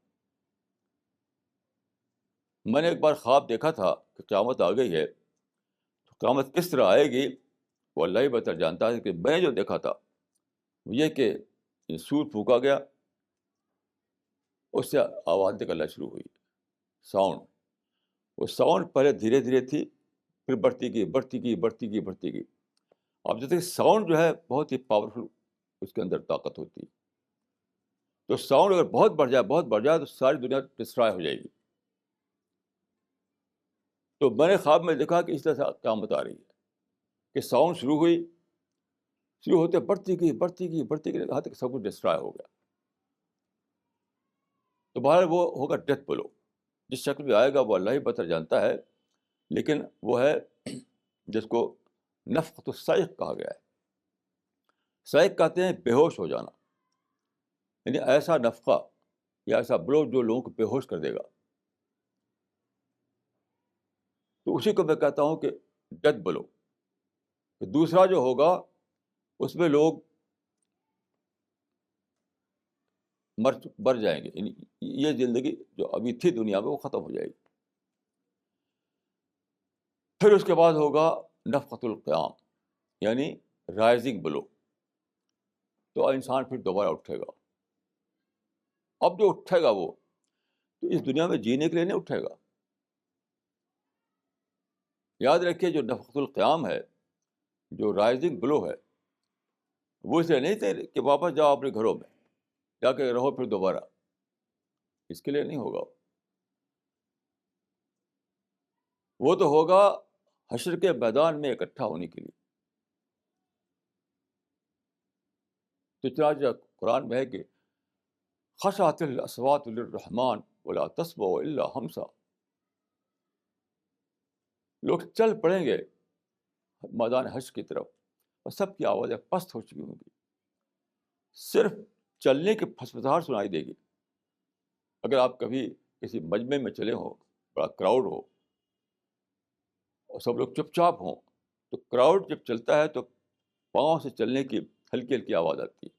میں نے ایک بار خواب دیکھا تھا کہ قیامت آ گئی ہے. تو قیامت کس طرح آئے گی وہ اللہ ہی بہتر جانتا ہے. کہ میں نے جو دیکھا تھا وہ یہ کہ سور پھونکا گیا، اس سے آواز نکلنا شروع ہوئی، ساؤنڈ. وہ ساؤنڈ پہلے دھیرے دھیرے تھی، پھر بڑھتی گئی بڑھتی گئی بڑھتی گئی بڑھتی گئی. اب جیسے ساؤنڈ جو ہے بہت ہی پاورفل اس کے اندر طاقت ہوتی ہے. تو ساؤنڈ اگر بہت بڑھ جائے تو ساری دنیا ڈسٹرائے ہو جائے گی. تو میں نے خواب میں دیکھا کہ اس طرح سے قیامت آ رہی ہے کہ ساؤنڈ شروع ہوتے بڑھتی گئی بڑھتی گئی، یہاں تک سب کچھ ڈسٹرائے ہو گیا. تو بہرحال وہ ہوگا ڈیتھ بلو. جس شکل میں آئے گا وہ اللہ ہی بہتر جانتا ہے، لیکن وہ ہے جس کو نفخۃ الصیق کہا گیا ہے. صیق کہتے ہیں بے ہوش ہو جانا، یعنی ایسا نفخہ یا ایسا بلو جو لوگوں کو بے ہوش کر دے گا. تو اسی کو میں کہتا ہوں کہ ڈیتھ بلو. دوسرا جو ہوگا اس میں لوگ مر جائیں گے، یعنی یہ زندگی جو ابھی تھی دنیا میں وہ ختم ہو جائے گی. پھر اس کے بعد ہوگا نفخۃ القیام، یعنی رائزنگ بلو. تو انسان پھر دوبارہ اٹھے گا. اب جو اٹھے گا وہ تو اس دنیا میں جینے کے لیے نہیں اٹھے گا. یاد رکھیے جو نفخۃ القیام ہے، جو رائزنگ بلو ہے، وہ اس لیے نہیں تھے کہ واپس جاؤ اپنے گھروں میں جا کے رہو پھر دوبارہ، اس کے لیے نہیں ہوگا. وہ تو ہوگا حشر کے میدان میں اکٹھا ہونے کے لیے. تو چنانچہ قرآن میں ہے کہ خشعت الاصوات للرحمن ولا تسمع الا ہمسا. لوگ چل پڑیں گے میدان حشر کی طرف اور سب کی آوازیں پست ہو چکی ہوں گی، صرف چلنے کی پھسپھساہٹ سنائی دے گی. اگر آپ کبھی کسی مجمع میں چلے ہوں، بڑا کراؤڈ ہو اور سب لوگ چپ چاپ ہوں، تو کراؤڈ جب چلتا ہے تو پاؤں سے چلنے کی ہلکی ہلکی آواز آتی ہے.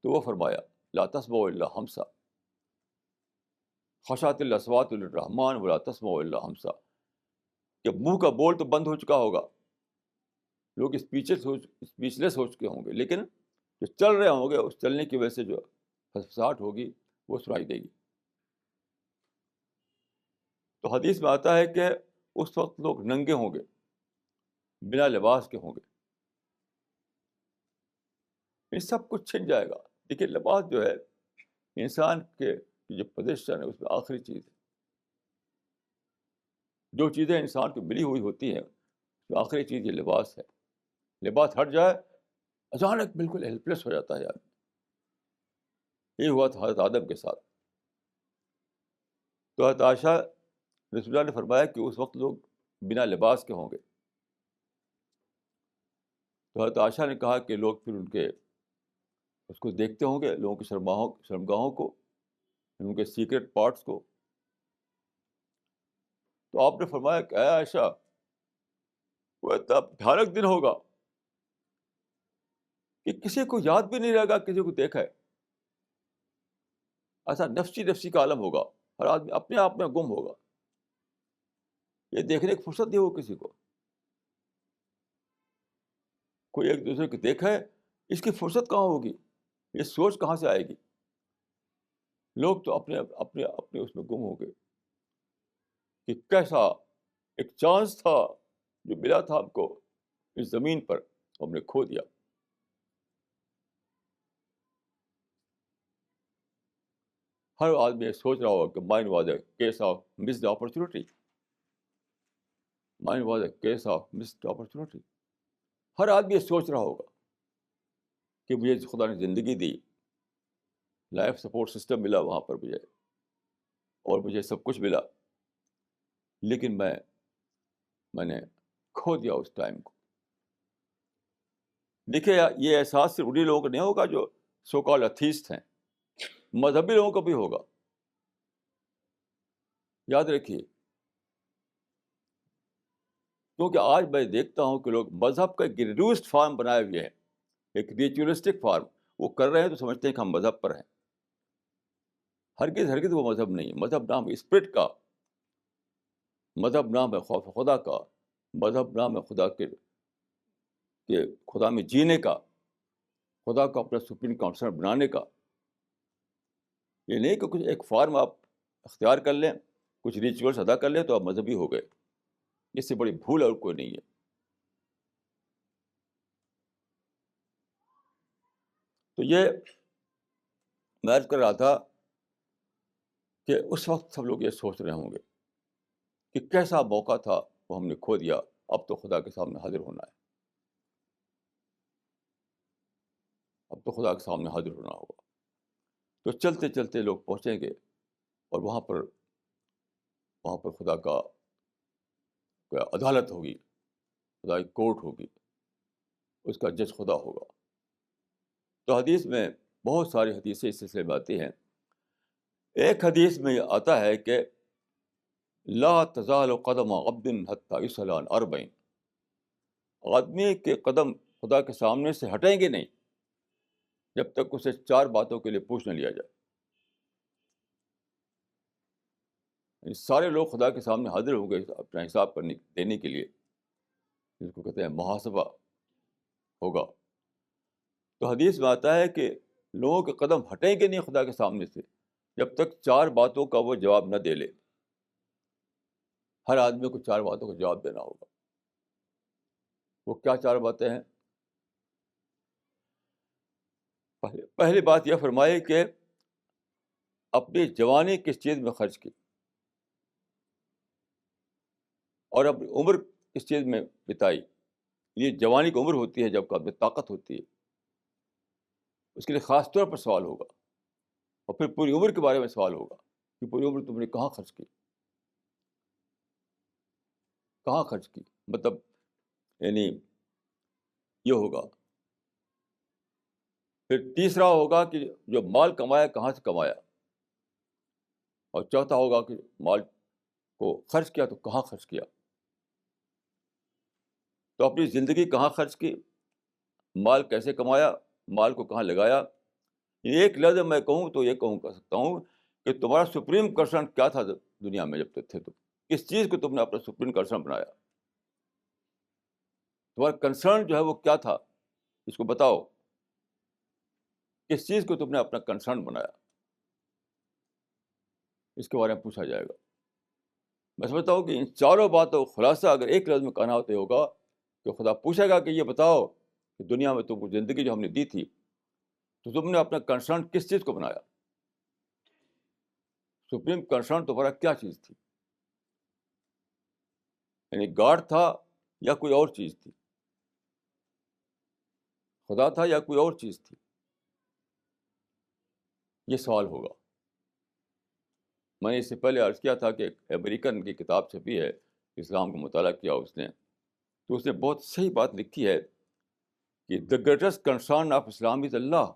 تو وہ فرمایا لا تسمع الا ہمسا، خشعت الاصوات للرحمن ولا تسمع الا ہمسا. کہ منہ کا بول تو بند ہو چکا ہوگا، لوگ اسپیچلیس ہو چکے ہوں گے، لیکن جو چل رہے ہوں گے اس چلنے کی وجہ سے جو پھسپھساہٹ ہوگی وہ سنائی دے گی. تو حدیث میں آتا ہے کہ اس وقت لوگ ننگے ہوں گے، بنا لباس کے ہوں گے. یہ سب کچھ چھن جائے گا. دیکھیے لباس جو ہے انسان کے جو پوزیشن ہے اس میں آخری چیز ہے. جو چیزیں انسان کو ملی ہوئی ہوتی ہیں تو آخری چیز یہ لباس ہے. لباس ہٹ جائے اچانک بالکل ہیلپلیس ہو جاتا ہے آدمی. یہ ہوا تھا حضرت آدم کے ساتھ. تو حضرت عائشہ رسول اللہ نے فرمایا کہ اس وقت لوگ بنا لباس کے ہوں گے. تو حضرت عائشہ نے کہا کہ لوگ پھر ان کے اس کو دیکھتے ہوں گے، لوگوں کی شرمگاہوں کو، ان کے سیکرٹ پارٹس کو. تو آپ نے فرمایا کہ اے عائشہ وہ اتنا بھیانک دن ہوگا کہ کسی کو یاد بھی نہیں رہے گا کسی کو دیکھا ہے. ایسا نفسی نفسی کا عالم ہوگا, ہر آدمی اپنے آپ میں گم ہوگا. یہ دیکھنے کی فرصت نہیں ہوگی کسی کو. کوئی ایک دوسرے کو دیکھا ہے, اس کی فرصت کہاں ہوگی, یہ سوچ کہاں سے آئے گی. لوگ تو اپنے اپنے اپنے اس میں گم ہو گئے کہ کیسا ایک چانس تھا جو ملا تھا ہم کو اس زمین پر, ہم نے کھو دیا. ہر آدمی یہ سوچ رہا ہوگا کہ mine was a case of missed opportunity, mine was a case of missed opportunity. ہر آدمی یہ سوچ رہا ہوگا کہ مجھے خدا نے زندگی دی, لائف سپورٹ سسٹم ملا وہاں پر مجھے, اور مجھے سب کچھ ملا, لیکن میں نے کھو دیا اس ٹائم کو. دیکھیے یہ احساس صرف انہیں لوگوں کو نہیں ہوگا جو سو کال ایتھیسٹ ہیں, مذہبی لوگوں کو بھی ہوگا. یاد رکھیے, کیونکہ آج میں دیکھتا ہوں کہ لوگ مذہب کا ایک ریڈیوسڈ فارم بنائے ہوئے ہیں, ایک ریچولسٹک فارم. وہ کر رہے ہیں تو سمجھتے ہیں کہ ہم مذہب پر ہیں. ہرگز ہرگز وہ مذہب نہیں ہے. مذہب نام ہے اسپرٹ کا, مذہب نام ہے خوف خدا کا, مذہب نام ہے خدا کے خدا میں جینے کا, خدا کو اپنا سپریم کانسرن بنانے کا. یہ نہیں کہ کچھ ایک فارم آپ اختیار کر لیں, کچھ ریچولس ادا کر لیں تو آپ مذہبی ہو گئے. اس سے بڑی بھول اور کوئی نہیں ہے. تو یہ میں عرض کر رہا تھا کہ اس وقت سب لوگ یہ سوچ رہے ہوں گے کہ کیسا موقع تھا وہ ہم نے کھو دیا, اب تو خدا کے سامنے حاضر ہونا ہے, اب تو خدا کے سامنے حاضر ہونا ہوگا. تو چلتے چلتے لوگ پہنچیں گے اور وہاں پر خدا کا کوئی عدالت ہوگی, خدا کی کورٹ ہوگی, اس کا جج خدا ہوگا. تو حدیث میں بہت ساری حدیثیں اس سلسلے میں آتی ہیں. ایک حدیث میں یہ آتا ہے کہ لا تزال قدم عبد حتی یسأل عن 40, آدمی کے قدم خدا کے سامنے سے ہٹیں گے نہیں جب تک اسے 4 باتوں کے لیے پوچھ نہ لیا جائے. یعنی سارے لوگ خدا کے سامنے حاضر ہوں گے اپنا حساب دینے کے لیے, جس کو کہتے ہیں محاسبہ ہوگا. تو حدیث میں آتا ہے کہ لوگوں کے قدم ہٹیں گے نہیں خدا کے سامنے سے جب تک 4 باتوں کا وہ جواب نہ دے لے. ہر آدمی کو 4 باتوں کا جواب دینا ہوگا. وہ کیا 4 باتیں ہیں؟ پہلی بات یہ فرمائی کہ اپنی جوانی کس چیز میں خرچ کی, اور اپنی عمر کس چیز میں بتائی. یہ جوانی کی عمر ہوتی ہے جب آپ میں طاقت ہوتی ہے, اس کے لیے خاص طور پر سوال ہوگا. اور پھر پوری عمر کے بارے میں سوال ہوگا کہ پوری عمر تم نے کہاں خرچ کی, کہاں خرچ کی. مطلب یعنی یہ ہوگا. پھر تیسرا ہوگا کہ جو مال کمایا کہاں سے کمایا, اور چوتھا ہوگا کہ مال کو خرچ کیا تو کہاں خرچ کیا. تو اپنی زندگی کہاں خرچ کی, مال کیسے کمایا, مال کو کہاں لگایا. ایک لفظ میں کہوں تو یہ کہہ سکتا ہوں کہ تمہارا سپریم کنسرن کیا تھا دنیا میں جب تک تھے, تم کس چیز کو تم نے اپنا سپریم کنسرن بنایا. تمہارا کنسرن جو ہے وہ کیا تھا, اس کو بتاؤ. کس چیز کو تم نے اپنا کنسرن بنایا, اس کے بارے میں پوچھا جائے گا. میں سمجھتا ہوں کہ ان 4 باتوں کا خلاصہ اگر ایک لفظ میں کہنا ہوتا ہوگا کہ خدا پوچھے گا کہ یہ بتاؤ کہ دنیا میں تم کو زندگی جو ہم نے دی تھی تو تم نے اپنا کنسرن کس چیز کو بنایا. سپریم کنسرن تمہارا کیا چیز تھی, یعنی گاڈ تھا یا کوئی اور چیز تھی, خدا تھا یا کوئی اور چیز تھی. یہ سوال ہوگا. میں نے اس سے پہلے عرض کیا تھا کہ ایک امریکن کی کتاب چھپی ہے, اسلام کا مطالعہ کیا اس نے, تو اس نے بہت صحیح بات لکھی ہے کہ دا گریٹسٹ کنسرن آف اسلام از اللہ.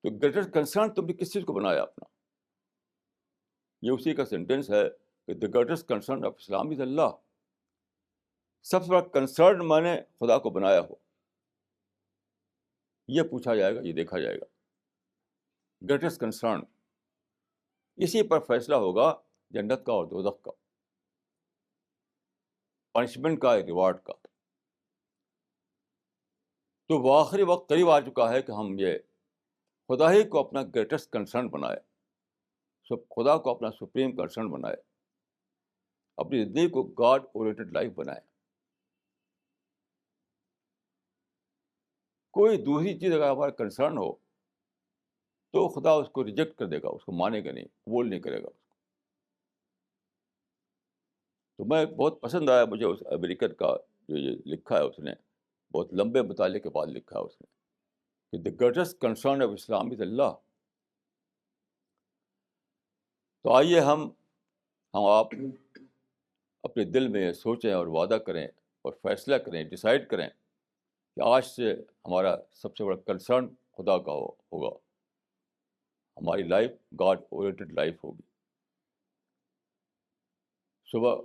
تو گریٹسٹ کنسرن تم نے کس چیز کو بنایا اپنا, یہ اسی کا سینٹینس ہے کہ دا گریٹسٹ کنسرن آف اسلام از اللہ. سب سے بڑا کنسرن میں نے خدا کو بنایا ہو، یہ پوچھا جائے گا، یہ دیکھا جائے گا. Greatest concern. اسی پر فیصلہ ہوگا جنت کا اور دوزخ کا، پنشمنٹ کا، ریوارڈ کا. تو وہ آخری وقت قریب آ چکا ہے کہ ہم یہ خدا ہی کو اپنا گریٹسٹ کنسرن بنائے، خدا کو اپنا سپریم کنسرن بنائے، اپنی زندگی کو گاڈ اورینٹڈ لائف بنائے. کوئی دوسری چیز اگر ہمارا کنسرن ہو تو خدا اس کو ریجیکٹ کر دے گا، اس کو مانے گا نہیں، قبول نہیں کرے گا. تو میں بہت پسند آیا مجھے اس امریکن کا جو یہ لکھا ہے، اس نے بہت لمبے مطالعے کے بعد لکھا ہے اس نے کہ دا گریٹسٹ کنسرن آف اسلام از اللہ. تو آئیے ہم آپ اپنے دل میں یہ سوچیں اور وعدہ کریں اور فیصلہ کریں، ڈیسائیڈ کریں کہ آج سے ہمارا سب سے بڑا کنسرن خدا کا ہوگا، ہماری لائف گاڈ اورینٹڈ لائف ہوگی. صبح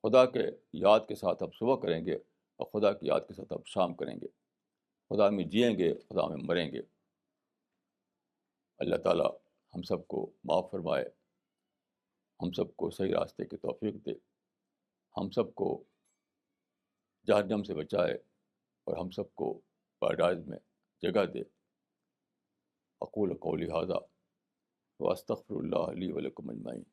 خدا کے یاد کے ساتھ ہم صبح کریں گے اور خدا کی یاد کے ساتھ ہم شام کریں گے. خدا میں جئیں گے، خدا میں مریں گے. اللہ تعالیٰ ہم سب کو معاف فرمائے، ہم سب کو صحیح راستے کی توفیق دے، ہم سب کو جہنم سے بچائے اور ہم سب کو پیراڈائز میں جگہ دے. اقول قولی ھذا واستغفر اللہ لی ولکم اجمعین.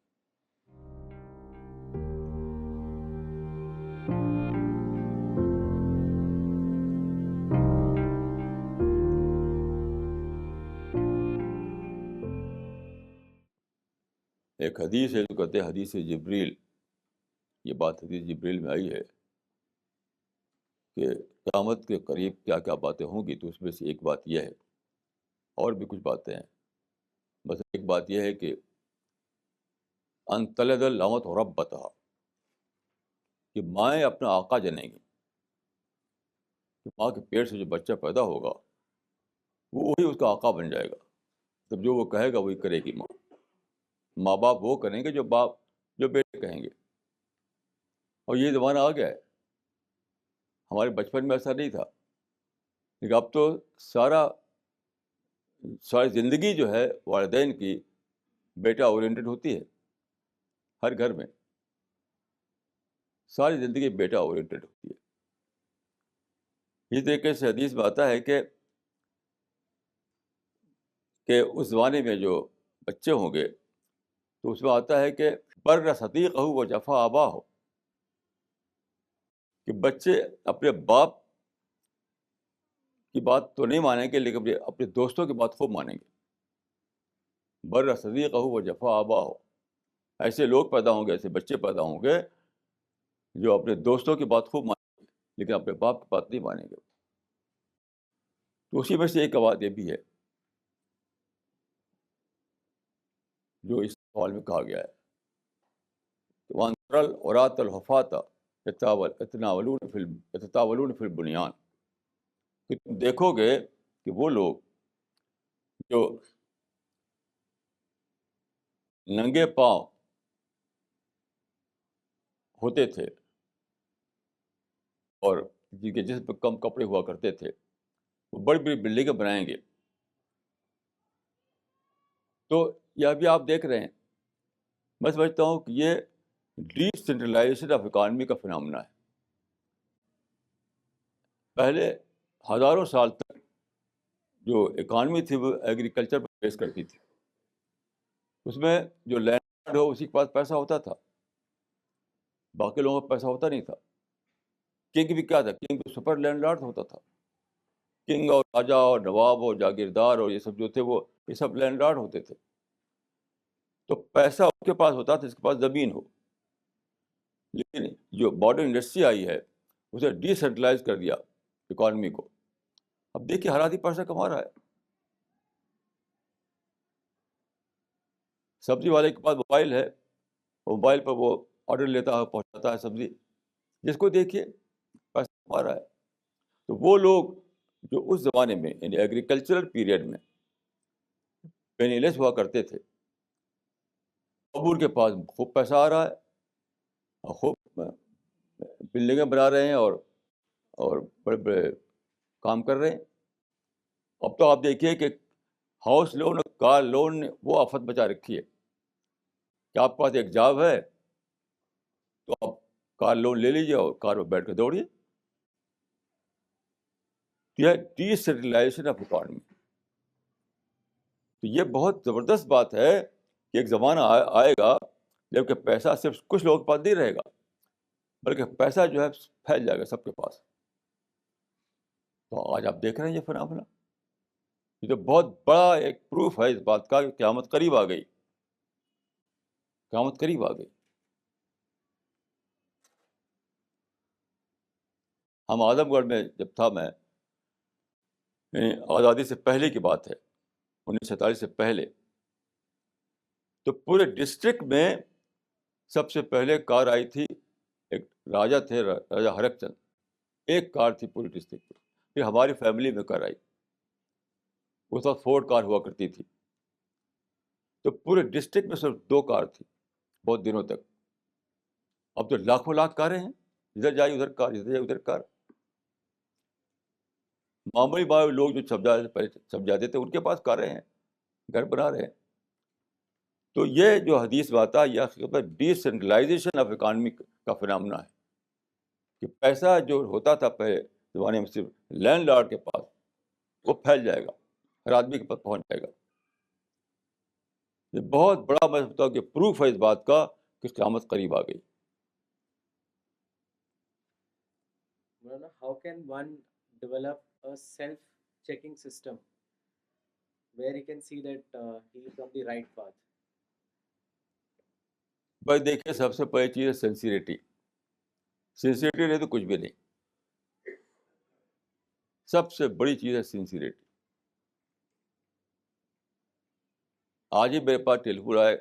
ایک حدیث ہے جو کہتے ہیں حدیث جبریل. یہ بات حدیث جبریل میں آئی ہے کہ قیامت کے قریب کیا کیا باتیں ہوں گی، تو اس میں سے ایک بات یہ ہے، اور بھی کچھ باتیں ہیں. بس ایک بات یہ ہے کہ ان تلد الامۃ ربتہا، کہ مائیں اپنا آقا جنیں گی. کہ ماں کے پیٹ سے جو بچہ پیدا ہوگا وہی اس کا آقا بن جائے گا. تب جو وہ کہے گا وہی کرے گی ماں. ماں باپ وہ کریں گے جو بیٹے کہیں گے. اور یہ زمانہ آ گیا ہے. ہمارے بچپن میں ایسا نہیں تھا، لیکن اب تو ساری زندگی جو ہے والدین کی بیٹا اورینٹڈ ہوتی ہے. ہر گھر میں ساری زندگی بیٹا اورینٹڈ ہوتی ہے. اسی طریقے سے حدیث میں آتا ہے کہ اس زمانے میں جو بچے ہوں گے تو اس میں آتا ہے کہ بر صدیق ہو و جفا آبا ہو، کہ بچے اپنے باپ کی بات تو نہیں مانیں گے لیکن اپنے دوستوں کی بات خوب مانیں گے. بر صدیق ہو و جفا آبا ہو. ایسے لوگ پیدا ہوں گے، ایسے بچے پیدا ہوں گے جو اپنے دوستوں کی بات خوب مانیں گے لیکن اپنے باپ کی بات نہیں مانیں گے. تو اسی میں سے ایک بات یہ بھی ہے جو اس سوال میں کہا گیا ہے کہ وانصر العراۃ الحفاۃ یتطاولون فی البنیان، کہ تم دیکھو گے کہ وہ لوگ جو ننگے پاؤں ہوتے تھے اور جن کے جسم پہ کم کپڑے ہوا کرتے تھے وہ بڑی بڑی بلڈنگیں بنائیں گے. تو یہ ابھی آپ دیکھ رہے ہیں. میں سمجھتا ہوں کہ یہ ڈی سینٹرلائزیشن آف اکانومی کا فنامنا ہے. پہلے ہزاروں سال تک جو اکانومی تھی وہ ایگریکلچر پر بیس کرتی تھی. اس میں جو لینڈ ہو اسی کے پاس پیسہ ہوتا تھا، باقی لوگوں کا پیسہ ہوتا نہیں تھا. کنگ بھی کیا تھا؟ کنگ تو سپر لینڈ لارڈ ہوتا تھا. کنگ اور راجا اور نواب اور جاگیردار اور یہ سب جو تھے وہ یہ سب لینڈ لارڈ ہوتے تھے. تو پیسہ اس کے پاس ہوتا تھا جس کے پاس زمین ہو. لیکن جو ماڈرن انڈسٹری آئی ہے اسے ڈی سینٹرلائز کر دیا اکانومی کو. اب دیکھیے ہر آدمی پیسہ کما رہا ہے. سبزی والے کے پاس موبائل ہے، موبائل پر وہ آرڈر لیتا ہے، پہنچاتا ہے سبزی. جس کو دیکھیے پیسہ کما رہا ہے. تو وہ لوگ جو اس زمانے میں یعنی ایگریکلچرل پیریڈ میں پینی لیس ہوا کرتے تھے، اب ان کے پاس خوب پیسہ آ رہا ہے اور خوب بلڈنگیں بنا رہے ہیں اور بڑے بڑے کام کر رہے ہیں. اب تو آپ دیکھیے کہ ہاؤس لون اور کار لون نے وہ آفت بچا رکھی ہے کہ آپ کے پاس ایک جاب ہے تو آپ کار لون لے لیجیے اور کار میں بیٹھ کے دوڑیے. یہ ڈی سینٹرلائزیشن آف اکانومی. تو یہ بہت زبردست بات ہے کہ ایک زمانہ آئے گا جبکہ پیسہ صرف کچھ لوگوں کے پاس نہیں رہے گا بلکہ پیسہ جو ہے پھیل جائے گا سب کے پاس. تو آج آپ دیکھ رہے ہیں یہ فنامنا. یہ تو بہت بڑا ایک پروف ہے اس بات کا کہ قیامت قریب آ گئی. قیامت قریب آ گئی. ہم اعظم گڑھ میں جب تھا میں، آزادی سے پہلے کی بات ہے، 1947 سے پہلے، تو پورے ڈسٹرکٹ میں سب سے پہلے کار آئی تھی. ایک راجا تھے، راجا ہرک چند. ایک کار تھی پورے ڈسٹرکٹ میں. پھر ہماری فیملی میں کار آئی. اس وقت فورڈ کار ہوا کرتی تھی. تو پورے ڈسٹرکٹ میں صرف 2 کار تھی بہت دنوں تک. اب تو لاکھوں لاکھ کاریں ہیں، ادھر جائے ادھر کار، ادھر جائے ادھر کار. معمولی لوگ جو سب جاتے تھے ان کے پاس کاریں ہیں، گھر بنا رہے ہیں. تو یہ جو حدیث بات ہے یہ ڈی سینٹرلائزیشن آف اکانومی کا فنامنا ہے کہ پیسہ جو ہوتا تھا پہلے زمانے میں صرف لینڈ لارڈ کے پاس، وہ پھیل جائے گا، ہر آدمی کے پاس پہنچ جائے گا. یہ بہت بڑا میں سمجھتا ہوں کہ پروف ہے اس بات کا کہ قیامت قریب آ گئی. مولانا, how can one develop a self-checking system where he can see that he is on the right path? بھائی دیکھیے، سب سے پہلی چیز ہے سنسیریٹی. سنسیریٹی نہیں تو کچھ بھی نہیں. سب سے بڑی چیز ہے سنسیریٹی. آج ہی میرے پاس ٹیلیفون آئے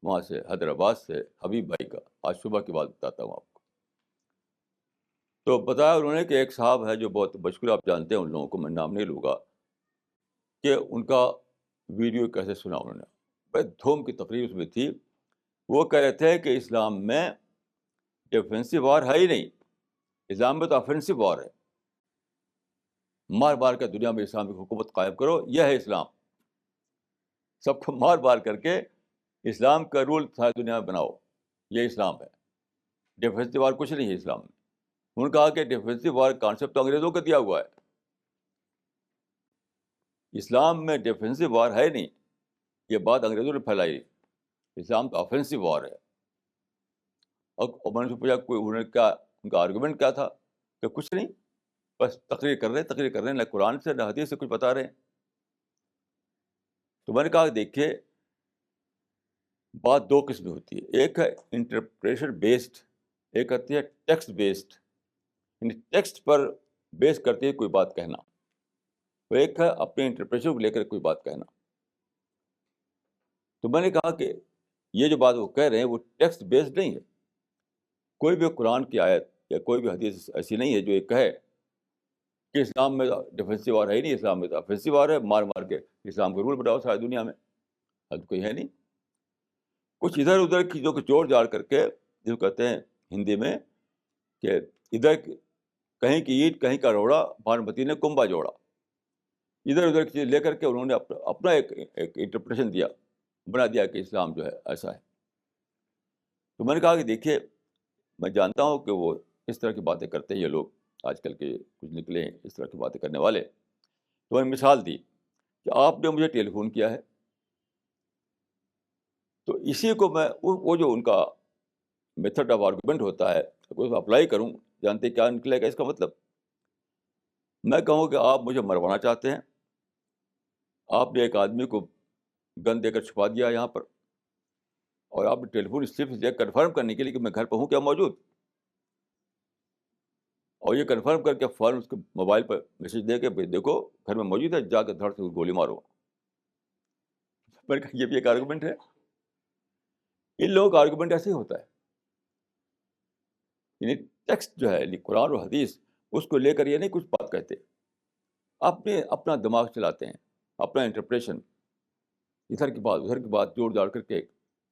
وہاں سے حیدرآباد سے حبیب بھائی کا. آج صبح کی بات بتاتا ہوں آپ کو. تو بتایا انہوں نے کہ ایک صاحب ہے جو بہت مشکور، آپ جانتے ہیں ان لوگوں کو، میں نام نہیں لوں گا، کہ ان کا ویڈیو کیسے سنا انہوں نے. بڑے دھوم کی تقریر اس میں تھی. وہ کہہ رہے تھے کہ اسلام میں ڈیفینسو وار ہے ہی نہیں. اسلام میں تو آفینسو وار ہے. مار مار کے دنیا میں اسلامی حکومت قائم کرو، یہ ہے اسلام. سب کو مار مار کر کے اسلام کا رول ساری دنیا میں بناؤ، یہ اسلام ہے. ڈیفینسو وار کچھ نہیں ہے اسلام میں. انہوں نے کہا کہ ڈیفینسو وار کانسیپٹ تو انگریزوں کا دیا ہوا ہے. اسلام میں ڈیفینسو وار ہے نہیں، یہ بات انگریزوں نے پھیلائی. اسلام تو آفینسو وار ہے. اور میں نے پوچھا کوئی انہوں نے کیا، ان کا آرگومنٹ کیا تھا؟ کہ کچھ نہیں، بس تقریر کر رہے ہیں، نہ قرآن سے نہ حدیث سے کچھ بتا رہے ہیں. تو میں نے کہا دیکھیے، بات 2 قسم میں ہوتی ہے. ایک ہے انٹرپریشن بیسڈ، ایک ہوتی ہے ٹیکسٹ بیسڈ، یعنی ٹیکسٹ پر بیس کرتے ہوئے کوئی بات کہنا. تو ایک ہے اپنے انٹرپریشن کو لے کر کوئی بات کہنا. تو میں نے کہا کہ یہ جو بات وہ کہہ رہے ہیں وہ ٹیکسٹ بیسڈ نہیں ہے. کوئی بھی قرآن کی آیت یا کوئی بھی حدیث ایسی نہیں ہے جو یہ کہے کہ اسلام میں ڈیفینسو وار ہے ہی نہیں، اسلام میں تو آفینسو وار ہے، مار مار کے اسلام کا رول بناؤ ساری دنیا میں. اب کوئی ہے نہیں. کچھ ادھر ادھر کی جو جوڑ جاڑ کر کے، جو کہتے ہیں ہندی میں کہ ادھر کہیں کی اینٹ کہیں کا روڑا، بھانوتی نے کنبا جوڑا. ادھر ادھر کی چیز لے کر کے انہوں نے اپنا ایک انٹرپریشن دیا، بنا دیا کہ اسلام جو ہے ایسا ہے. تو میں نے کہا کہ دیکھیے، میں جانتا ہوں کہ وہ اس طرح کی باتیں کرتے ہیں، یہ لوگ آج کل کے کچھ نکلے ہیں اس طرح کی باتیں کرنے والے. تو میں نے مثال دی کہ آپ نے مجھے ٹیلی فون کیا ہے، تو اسی کو میں وہ جو ان کا میتھڈ آف آرگومنٹ ہوتا ہے اس کو اپلائی کروں. جانتے کیا نکلے گا اس کا مطلب؟ میں کہوں کہ آپ مجھے مروانا چاہتے ہیں. آپ نے ایک آدمی کو گن دے کر چھپا دیا یہاں پر، اور آپ نے ٹیلی فون صرف یہ کنفرم کرنے کے لیے کہ میں گھر پہ ہوں کیا موجود، اور یہ کنفرم کر کے فوراً اس کے موبائل پر میسج دے کے دیکھو گھر میں موجود ہے، جا کے دھڑ سے گولی مارو. میں نے کہا یہ بھی ایک آرگومنٹ ہے. ان لوگوں کا آرگومنٹ ایسے ہی ہوتا ہے. یعنی ٹیکسٹ جو ہے، یعنی قرآن اور حدیث، اس کو لے کر یہ نہیں کچھ بات کہتے، اپنا دماغ چلاتے ہیں، اپنا انٹرپریشن، ادھر کی بات جوڑ جاڑ کر کے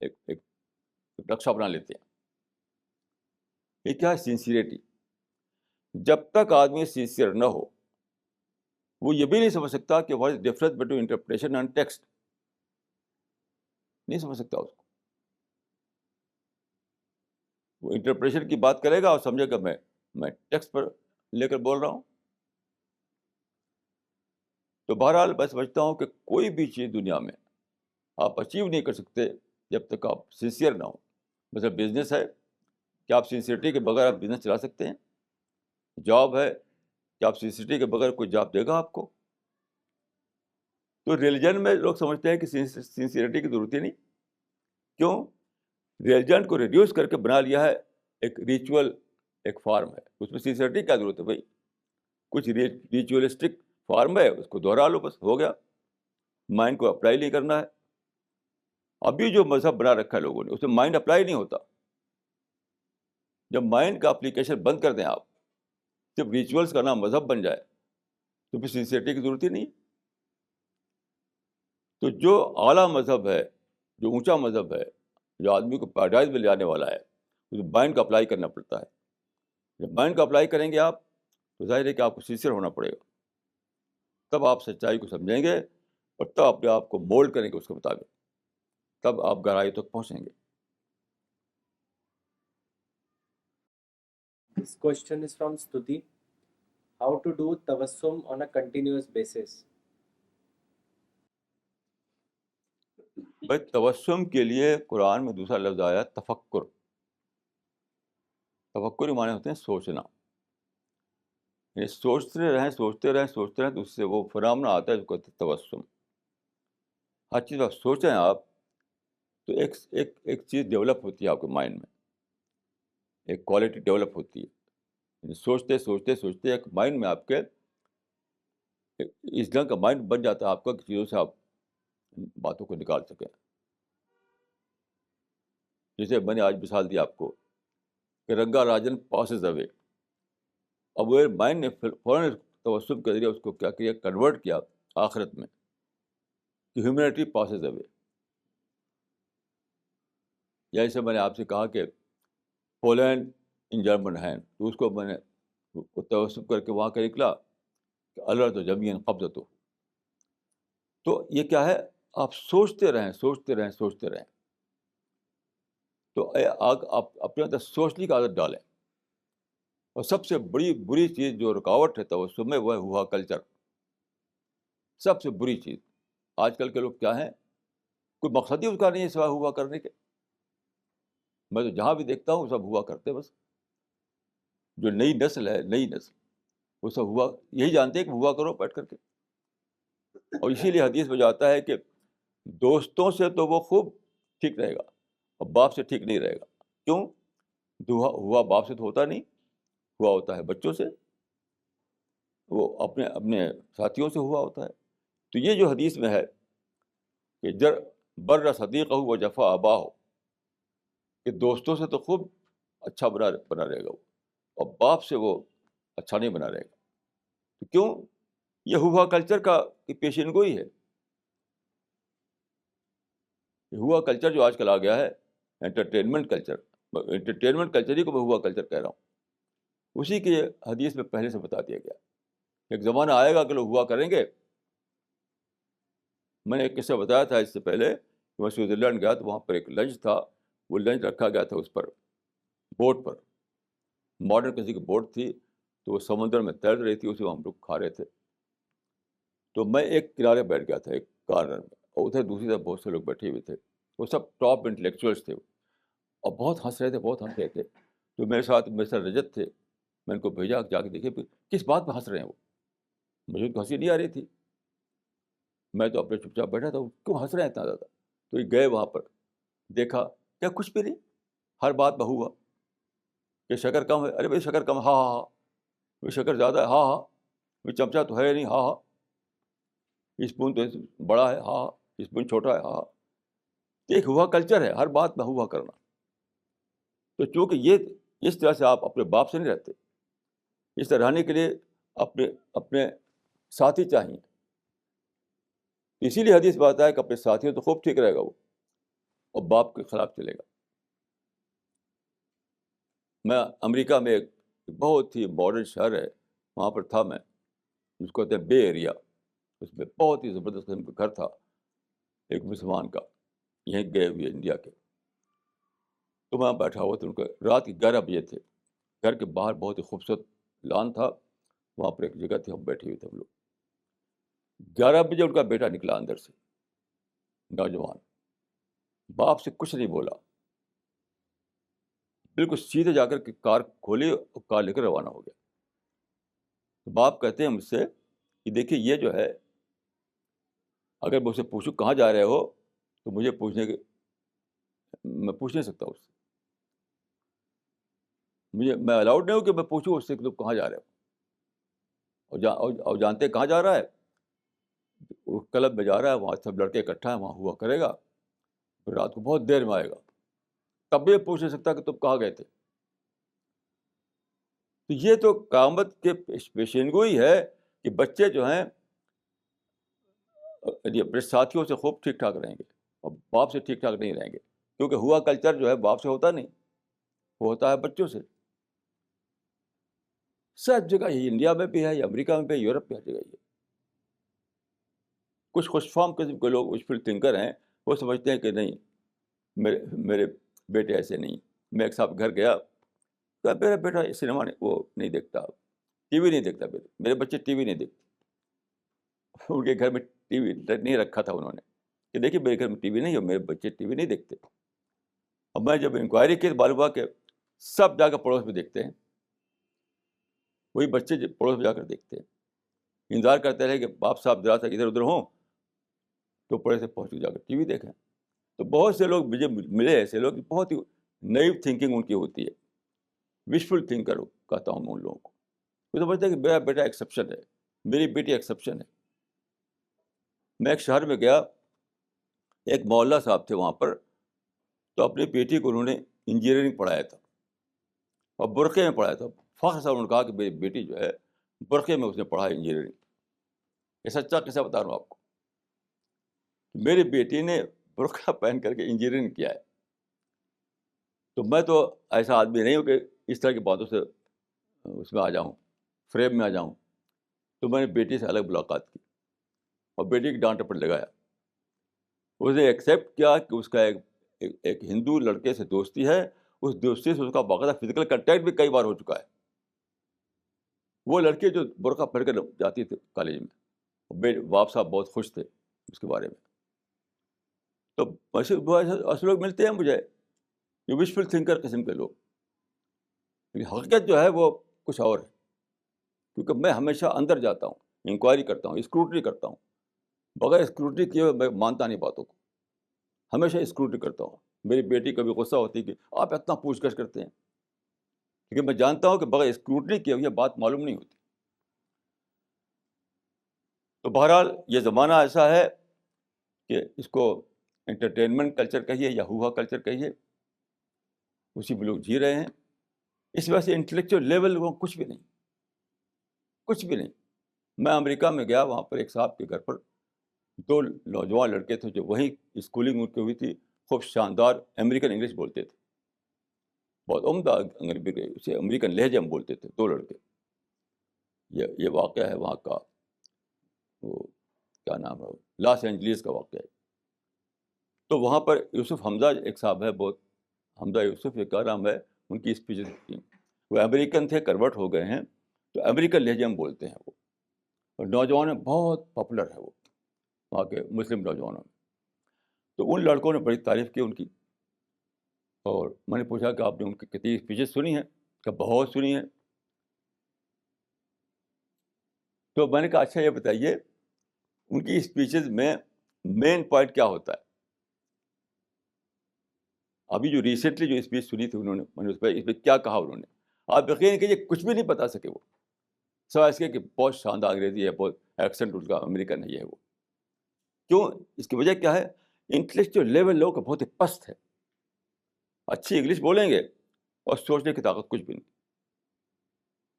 ایک نقشہ بنا لیتے ہیں. یہ کیا ہے؟ سنسیریٹی. جب تک آدمی سنسیئر نہ ہو وہ یہ بھی نہیں سمجھ سکتا کہ what is difference between interpretation and text. نہیں سمجھ سکتا اس کو. وہ انٹرپریشن کی بات کرے گا اور سمجھے گا میں ٹیکسٹ پر لے کر بول رہا ہوں. تو بہرحال میں سمجھتا ہوں کہ کوئی بھی چیز دنیا میں آپ اچیو نہیں کر سکتے جب تک آپ سنسیئر نہ ہوں. مثلا بزنس ہے کہ آپ سنسیئرٹی کے بغیر آپ بزنس چلا سکتے ہیں. جاب ہے کہ آپ سنسیئرٹی کے بغیر کوئی جاب دے گا آپ کو. تو ریلیجن میں لوگ سمجھتے ہیں کہ سنسیئرٹی کی ضرورت ہی نہیں. کیوں؟ ریلیجن کو ریڈیوس کر کے بنا لیا ہے ایک ریچول، ایک فارم ہے. اس میں سنسیئرٹی کیا ضرورت ہے بھائی؟ کچھ ریچولسٹک فارم ہے، اس کو دوہرا لو بس ہو گیا. مائنڈ کو اپلائی نہیں کرنا ہے. ابھی جو مذہب بنا رکھا ہے لوگوں نے اس میں مائنڈ اپلائی نہیں ہوتا. جب مائنڈ کا اپلیکیشن بند کر دیں آپ، جب ریچولس کا نام مذہب بن جائے تو پھر سنسیئرٹی کی ضرورت ہی نہیں. تو جو اعلیٰ مذہب ہے، جو اونچا مذہب ہے، جو آدمی کو پیراڈائز میں لے آنے والا ہے، اس مائنڈ کو اپلائی کرنا پڑتا ہے. جب مائنڈ کو اپلائی کریں گے آپ تو ظاہر ہے کہ آپ کو سنسیئر ہونا پڑے گا. تب آپ سچائی کو سمجھیں گے اور تب اپنے آپ کو مولڈ کریں گے اس کے مطابق. تب آپ گہرائی تک پہنچیں گے. This question is from Stuti. How to do tawassum on a continuous basis? بھائی تبسم کے لیے قرآن میں دوسرا لفظ آیا تفکر. تفکر معنی ہوتے ہیں سوچنا. یعنی سوچتے رہیں سوچتے رہیں سوچتے رہیں تو اس سے وہ فنامنا آتا ہے جو کہتے ہیں تبسم. ہر چیز آپ سوچیں آپ تو ایک چیز ڈیولپ ہوتی ہے آپ کے مائنڈ میں، ایک کوالٹی ڈیولپ ہوتی ہے. یعنی سوچتے سوچتے سوچتے ایک مائنڈ میں آپ کے اس ڈھنگ کا مائنڈ بن جاتا ہے آپ کا کہ چیزوں سے آپ باتوں کو نکال سکیں. جیسے میں نے آج مثال دی آپ کو کہ رنگا راجن پاسز اوے. اب وہ مائنڈ نے فوراً توسم کے ذریعے اس کو کیا کیا، کنورٹ کیا آخرت میں کہ ہیومینٹی پاسز اوے. یا جیسے میں نے آپ سے کہا کہ پولینڈ ان جرمن ہینڈ، تو اس کو میں نے توسم کر کے وہاں کا نکلا کہ اللہ تو جمیعاً قبض. تو یہ کیا ہے؟ آپ سوچتے رہیں سوچتے رہیں سوچتے رہیں. تو آپ اپنے اندر سوچنے کی عادت ڈالیں. اور سب سے بڑی بری چیز جو رکاوٹ ہے توسم میں وہ ہے ہوا کلچر. سب سے بری چیز. آج کل کے لوگ کیا ہیں، کوئی مقصد ہی اس کا نہیں ہے سوائے ہوا کرنے کے. میں تو جہاں بھی دیکھتا ہوں سب ہوا کرتے بس. جو نئی نسل ہے، نئی نسل، وہ سب ہوا یہی جانتے ہیں کہ ہوا کرو بیٹھ کر کے. اور اسی لیے حدیث میں جاتا ہے کہ دوستوں سے تو وہ خوب ٹھیک رہے گا اور باپ سے ٹھیک نہیں رہے گا. کیوں؟ ہوا باپ سے تو ہوتا نہیں، ہوا ہوتا ہے بچوں سے، وہ اپنے ساتھیوں سے ہوا ہوتا ہے. تو یہ جو حدیث میں ہے کہ بر صدیق ہو و جفا آبا ہو، کہ دوستوں سے تو خوب اچھا بنا رہے گا وہ، اور باپ سے وہ اچھا نہیں بنا رہے گا. تو کیوں؟ یہ ہوا کلچر کا پیشین گوئی ہے. یہ ہوا کلچر جو آج کل آ گیا ہے، انٹرٹینمنٹ کلچر. انٹرٹینمنٹ کلچر ہی کو میں ہوا کلچر کہہ رہا ہوں. اسی کے حدیث میں پہلے سے بتا دیا گیا. ایک زمانہ آئے گا کہ لوگ ہوا کریں گے. میں نے ایک قصہ بتایا تھا اس سے پہلے کہ میں سوئٹزرلینڈ گیا تو وہاں پر ایک لنچ تھا. وہ لنچ رکھا گیا تھا اس پر بوٹ پر، ماڈرن کسی کی بوٹ تھی، تو وہ سمندر میں تیر رہی تھی، اسے ہم لوگ کھا رہے تھے. تو میں ایک کنارے بیٹھ گیا تھا، ایک کارنر میں، اور ادھر دوسری طرف بہت سے لوگ بیٹھے ہوئے تھے. وہ سب ٹاپ انٹلیکچوئلس تھے اور بہت ہنس رہے تھے، بہت ہنس رہے تھے. تو میرے ساتھ رجت تھے. میں ان کو بھیجا جا کے دیکھے کس بات پہ ہنس رہے ہیں وہ. مجھے تو ہنسی نہیں آ رہی تھی، میں تو اپنے چپ چاپ بیٹھا تھا. کیوں ہنس رہے ہیں اتنا زیادہ؟ تو یہ گئے وہاں پر، دیکھا کیا کچھ بھی نہیں، ہر بات بہ ہوا کہ شکر کم ہے، ارے بھائی شکر کم، ہاں ہاں ہاں. بھائی شکر زیادہ ہے، ہاں ہاں. بھائی چمچہ تو ہے نہیں، ہاں ہاں. اسپون تو بڑا ہے، ہاں. اسپون چھوٹا ہے، ہاں. ایک ہوا کلچر ہے، ہر بات میں ہوا کرنا. تو چونکہ یہ اس طرح سے آپ اپنے باپ سے نہیں رہتے. اس طرح رہنے کے لیے اپنے ساتھی چاہیے. اسی لیے حدیث میں آتا ہے کہ اپنے ساتھیوں تو خوب ٹھیک رہے گا وہ، اور باپ کے خلاف چلے گا. میں امریکہ میں ایک بہت ہی ماڈرن شہر ہے وہاں پر تھا میں، جس کو کہتے ہیں بے ایریا. اس میں بہت ہی زبردست قسم کا گھر تھا ایک مسلمان کا، یہیں گئے ہوئے انڈیا کے. تو میں بیٹھا ہوا تھا، ان کے رات کے 11 بجے تھے. گھر کے باہر بہت ہی خوبصورت لان تھا، وہاں پر ایک جگہ تھی، ہم بیٹھے ہوئے تھے ہم لوگ. 11 بجے ان کا بیٹا نکلا اندر سے، نوجوان، باپ سے کچھ نہیں بولا، بالکل سیدھے جا کر کے کار کھولی اور کار لے کر روانہ ہو گیا. تو باپ کہتے ہیں مجھ سے کہ دیکھیے یہ جو ہے، اگر میں اسے پوچھوں کہاں جا رہے ہو تو مجھے میں پوچھ نہیں سکتا اس سے. میں الاؤڈ نہیں ہوں کہ میں پوچھوں اس سے کہ تم کہاں جا رہے ہو. اور جانتے ہیں کہاں جا رہا ہے؟ وہ کلب میں جا رہا ہے، وہاں سب لڑکے اکٹھا ہیں، وہاں ہوا کرے گا، پھر رات کو بہت دیر میں آئے گا. تب بھی پوچھ نہیں سکتا کہ تم کہاں گئے تھے. تو یہ تو قیامت کے پیشین گوئی ہے کہ بچے جو ہیں اپنے ساتھیوں سے خوب ٹھیک ٹھاک رہیں گے اور باپ سے ٹھیک ٹھاک نہیں رہیں گے، کیونکہ ہوا کلچر جو ہے باپ سے ہوتا نہیں، وہ ہوتا ہے بچوں سے. سب جگہ یہ انڈیا میں بھی ہے، یہ امریکہ میں بھی ہے، یورپ میں ہر جگہ یہ. کچھ خوش فہم قسم کے لوگ وشفل تھنکر ہیں، وہ سمجھتے ہیں کہ نہیں میرے بیٹے ایسے نہیں. میں ایک صاحب گھر گیا تو میرا بیٹا سنیما وہ نہیں دیکھتا، ٹی وی نہیں دیکھتا. میرے بچے ٹی وی نہیں دیکھتے. ان کے گھر میں ٹی وی نہیں رکھا تھا انہوں نے کہ دیکھیے میرے گھر میں ٹی وی نہیں ہے، میرے بچے ٹی وی نہیں دیکھتے. اب میں جب انکوائری کی تو معلوم ہوا کہ سب جا کر پڑوس میں دیکھتے ہیں، وہی بچے پڑوس میں جا کر دیکھتے ہیں. انتظار کرتے رہے کہ باپ صاحب ذرا سا ادھر ادھر ہوں تو پڑے سے پہنچ کے جا کر ٹی وی دیکھیں. تو بہت سے لوگ مجھے ملے، ایسے لوگ بہت ہی نئی تھنکنگ ان کی ہوتی ہے، وشفل تھنکر کہتا ہوں میں ان لوگوں کو. وہ سمجھتے ہیں کہ میرا بیٹا ایکسیپشن ہے، میری بیٹی ایکسیپشن ہے. میں ایک شہر میں گیا، ایک محلہ صاحب تھے وہاں پر، تو اپنی بیٹی کو انہوں نے انجینئرنگ پڑھایا تھا اور برقعے میں پڑھایا تھا. فخر صاحب نے کہا کہ میری بیٹی جو ہے برقعے میں اس نے پڑھا انجینئرنگ. یہ سچا قصہ بتا رہا ہوں آپ کو، میری بیٹی نے برقعہ پہن کر کے انجینئرنگ کیا ہے. تو میں تو ایسا آدمی نہیں ہوں کہ اس طرح کی باتوں سے اس میں آ جاؤں، فریم میں آ جاؤں. تو میں نے بیٹی سے الگ ملاقات کی اور بیٹی کی ڈانٹ ٹپٹ لگایا. اس نے ایکسیپٹ کیا کہ اس کا ایک ہندو لڑکے سے دوستی ہے، اس دوستی سے اس کا باقاعدہ فزیکل کنٹیکٹ بھی کئی بار ہو چکا ہے. وہ لڑکی جو برقعہ پہن کر جاتی تھی کالج میں، باپ صاحب بہت خوش تھے اس کے بارے میں. تو ایسے لوگ ملتے ہیں مجھے، یہ وشفل تھنکر قسم کے لوگ. لیکن حقیقت جو ہے وہ کچھ اور ہے، کیونکہ میں ہمیشہ اندر جاتا ہوں، انکوائری کرتا ہوں، اسکروٹنی کرتا ہوں. بغیر اسکروٹنی کیے ہوئے میں مانتا نہیں باتوں کو، ہمیشہ اسکروٹنی کرتا ہوں. میری بیٹی کبھی غصہ ہوتی کہ آپ اتنا پوچھ گچھ کرتے ہیں، کیونکہ میں جانتا ہوں کہ بغیر اسکروٹنی کیے ہوئے بات معلوم نہیں ہوتی. تو بہرحال یہ زمانہ ایسا ہے کہ اس کو انٹرٹینمنٹ کلچر کہیے یا ہوا کلچر کہیے، اسی میں لوگ جی رہے ہیں. اس وجہ سے انٹلیکچوئل لیول وہ کچھ بھی نہیں، کچھ بھی نہیں. میں امریکہ میں گیا، وہاں پر ایک صاحب کے گھر پر 2 نوجوان لڑکے تھے جو وہیں اسکولنگ ان کی ہوئی تھی، خوب شاندار امریکن انگلش بولتے تھے، بہت عمدہ اسے امریکن لہجے میں بولتے تھے 2 لڑکے. یہ واقعہ ہے وہاں کا، وہ کیا نام ہے، لاس اینجلیس کا واقعہ ہے. تو وہاں پر یوسف حمزہ ایک صاحب ہے، بہت حمزہ یوسف یہ کیا نام ہے، ان کی اسپیچز تھیں. وہ امریکن تھے، کنورٹ ہو گئے ہیں، تو امریکن لہجے میں بولتے ہیں وہ. اور نوجوان میں بہت پاپولر ہے وہ وہاں کے مسلم نوجوانوں میں. تو ان لڑکوں نے بڑی تعریف کی ان کی، اور میں نے پوچھا کہ آپ نے ان کی کتنی اسپیچز سنی ہیں؟ کہ بہت سنی ہیں. تو میں نے کہا اچھا یہ بتائیے ان کی اسپیچز میں مین پوائنٹ کیا ہوتا ہے؟ ابھی جو ریسنٹلی جو اسپیچ سنی تھی انہوں نے، میں نے اس پہ کیا کہا انہوں نے، آپ یقین کیجیے کچھ بھی نہیں بتا سکے وہ، سوائے اس کے کہ بہت شاندار انگریزی ہے، بہت ایکسنٹ ان کا امریکن ہے. وہ کیوں؟ اس کی وجہ کیا ہے؟ انٹلیکچوئل لیول لوگوں کا بہت ہی پست ہے. اچھی انگلش بولیں گے اور سوچنے کی طاقت کچھ بھی نہیں.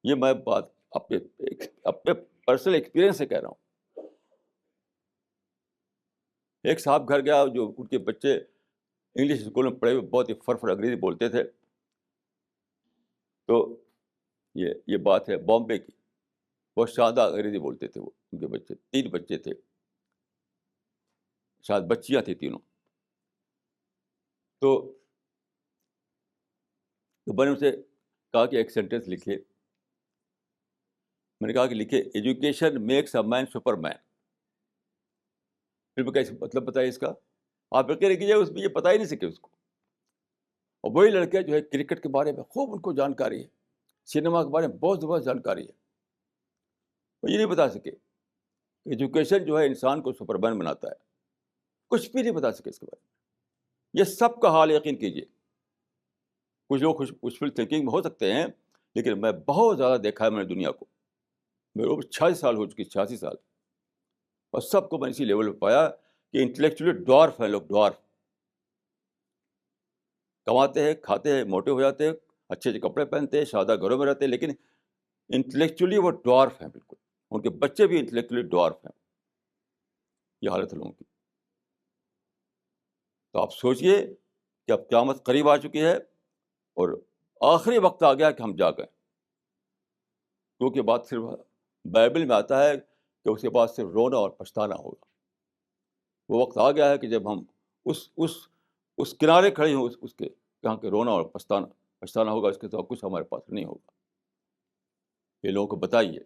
یہ میں بات اپنے پرسنل ایکسپیرئنس سے کہہ رہا ہوں. ایک صاحب گھر گیا جو ان کے بچے انگلش اسکول میں پڑھے ہوئے بہت ہی فرفر انگریزی بولتے تھے. تو یہ بات ہے بامبے کی. بہت شاندار انگریزی بولتے تھے وہ. ان کے بچے 3 بچے تھے, شاید بچیاں تھیں تینوں. تو میں نے ان سے کہا کہ ایک سینٹینس لکھے. میں نے کہا کہ لکھے, education makes a man super man. پھر میں کیا مطلب بتائیے اس کا؟ آپ یقین کیجیے اس میں یہ پتہ ہی نہیں سکے اس کو. اور وہی لڑکے جو ہے کرکٹ کے بارے میں خوب ان کو جانکاری ہے, سنیما کے بارے میں بہت زبردست جانکاری ہے. وہ یہ نہیں بتا سکے ایجوکیشن جو ہے انسان کو سپر مین بناتا ہے. کچھ بھی نہیں بتا سکے اس کے بارے میں. یہ سب کا حال یقین کیجیے. کچھ لوگ خوشفل تھنکنگ میں ہو سکتے ہیں, لیکن میں بہت زیادہ دیکھا ہے میں نے دنیا کو. میرے عمر 86 سال ہو چکی, 86 سال. اور سب کو میں اسی لیول پہ پایا کہ انٹلیکچولی ڈوارف ہیں لوگ, ڈوارف. کماتے ہیں, کھاتے ہیں, موٹے ہو جاتے ہیں, اچھے اچھے کپڑے پہنتے ہیں, شادہ گھروں میں رہتے ہیں, لیکن انٹلیکچولی وہ ڈوارف ہیں بالکل. ان کے بچے بھی انٹلیکچولی ڈوارف ہیں. یہ حالت ہے لوگوں کی. تو آپ سوچئے کہ اب قیامت قریب آ چکی ہے اور آخری وقت آ گیا کہ ہم جا گئے. کیونکہ بات صرف بائبل میں آتا ہے کہ اس کے بعد صرف رونا اور پچھتانا ہوگا. وہ وقت آ گیا ہے کہ جب ہم اس کنارے کھڑے ہوں اس کے جہاں کہ رونا اور پچھتانا ہوگا. اس کے سوا کچھ ہمارے پاس نہیں ہوگا. یہ لوگوں کو بتائیے.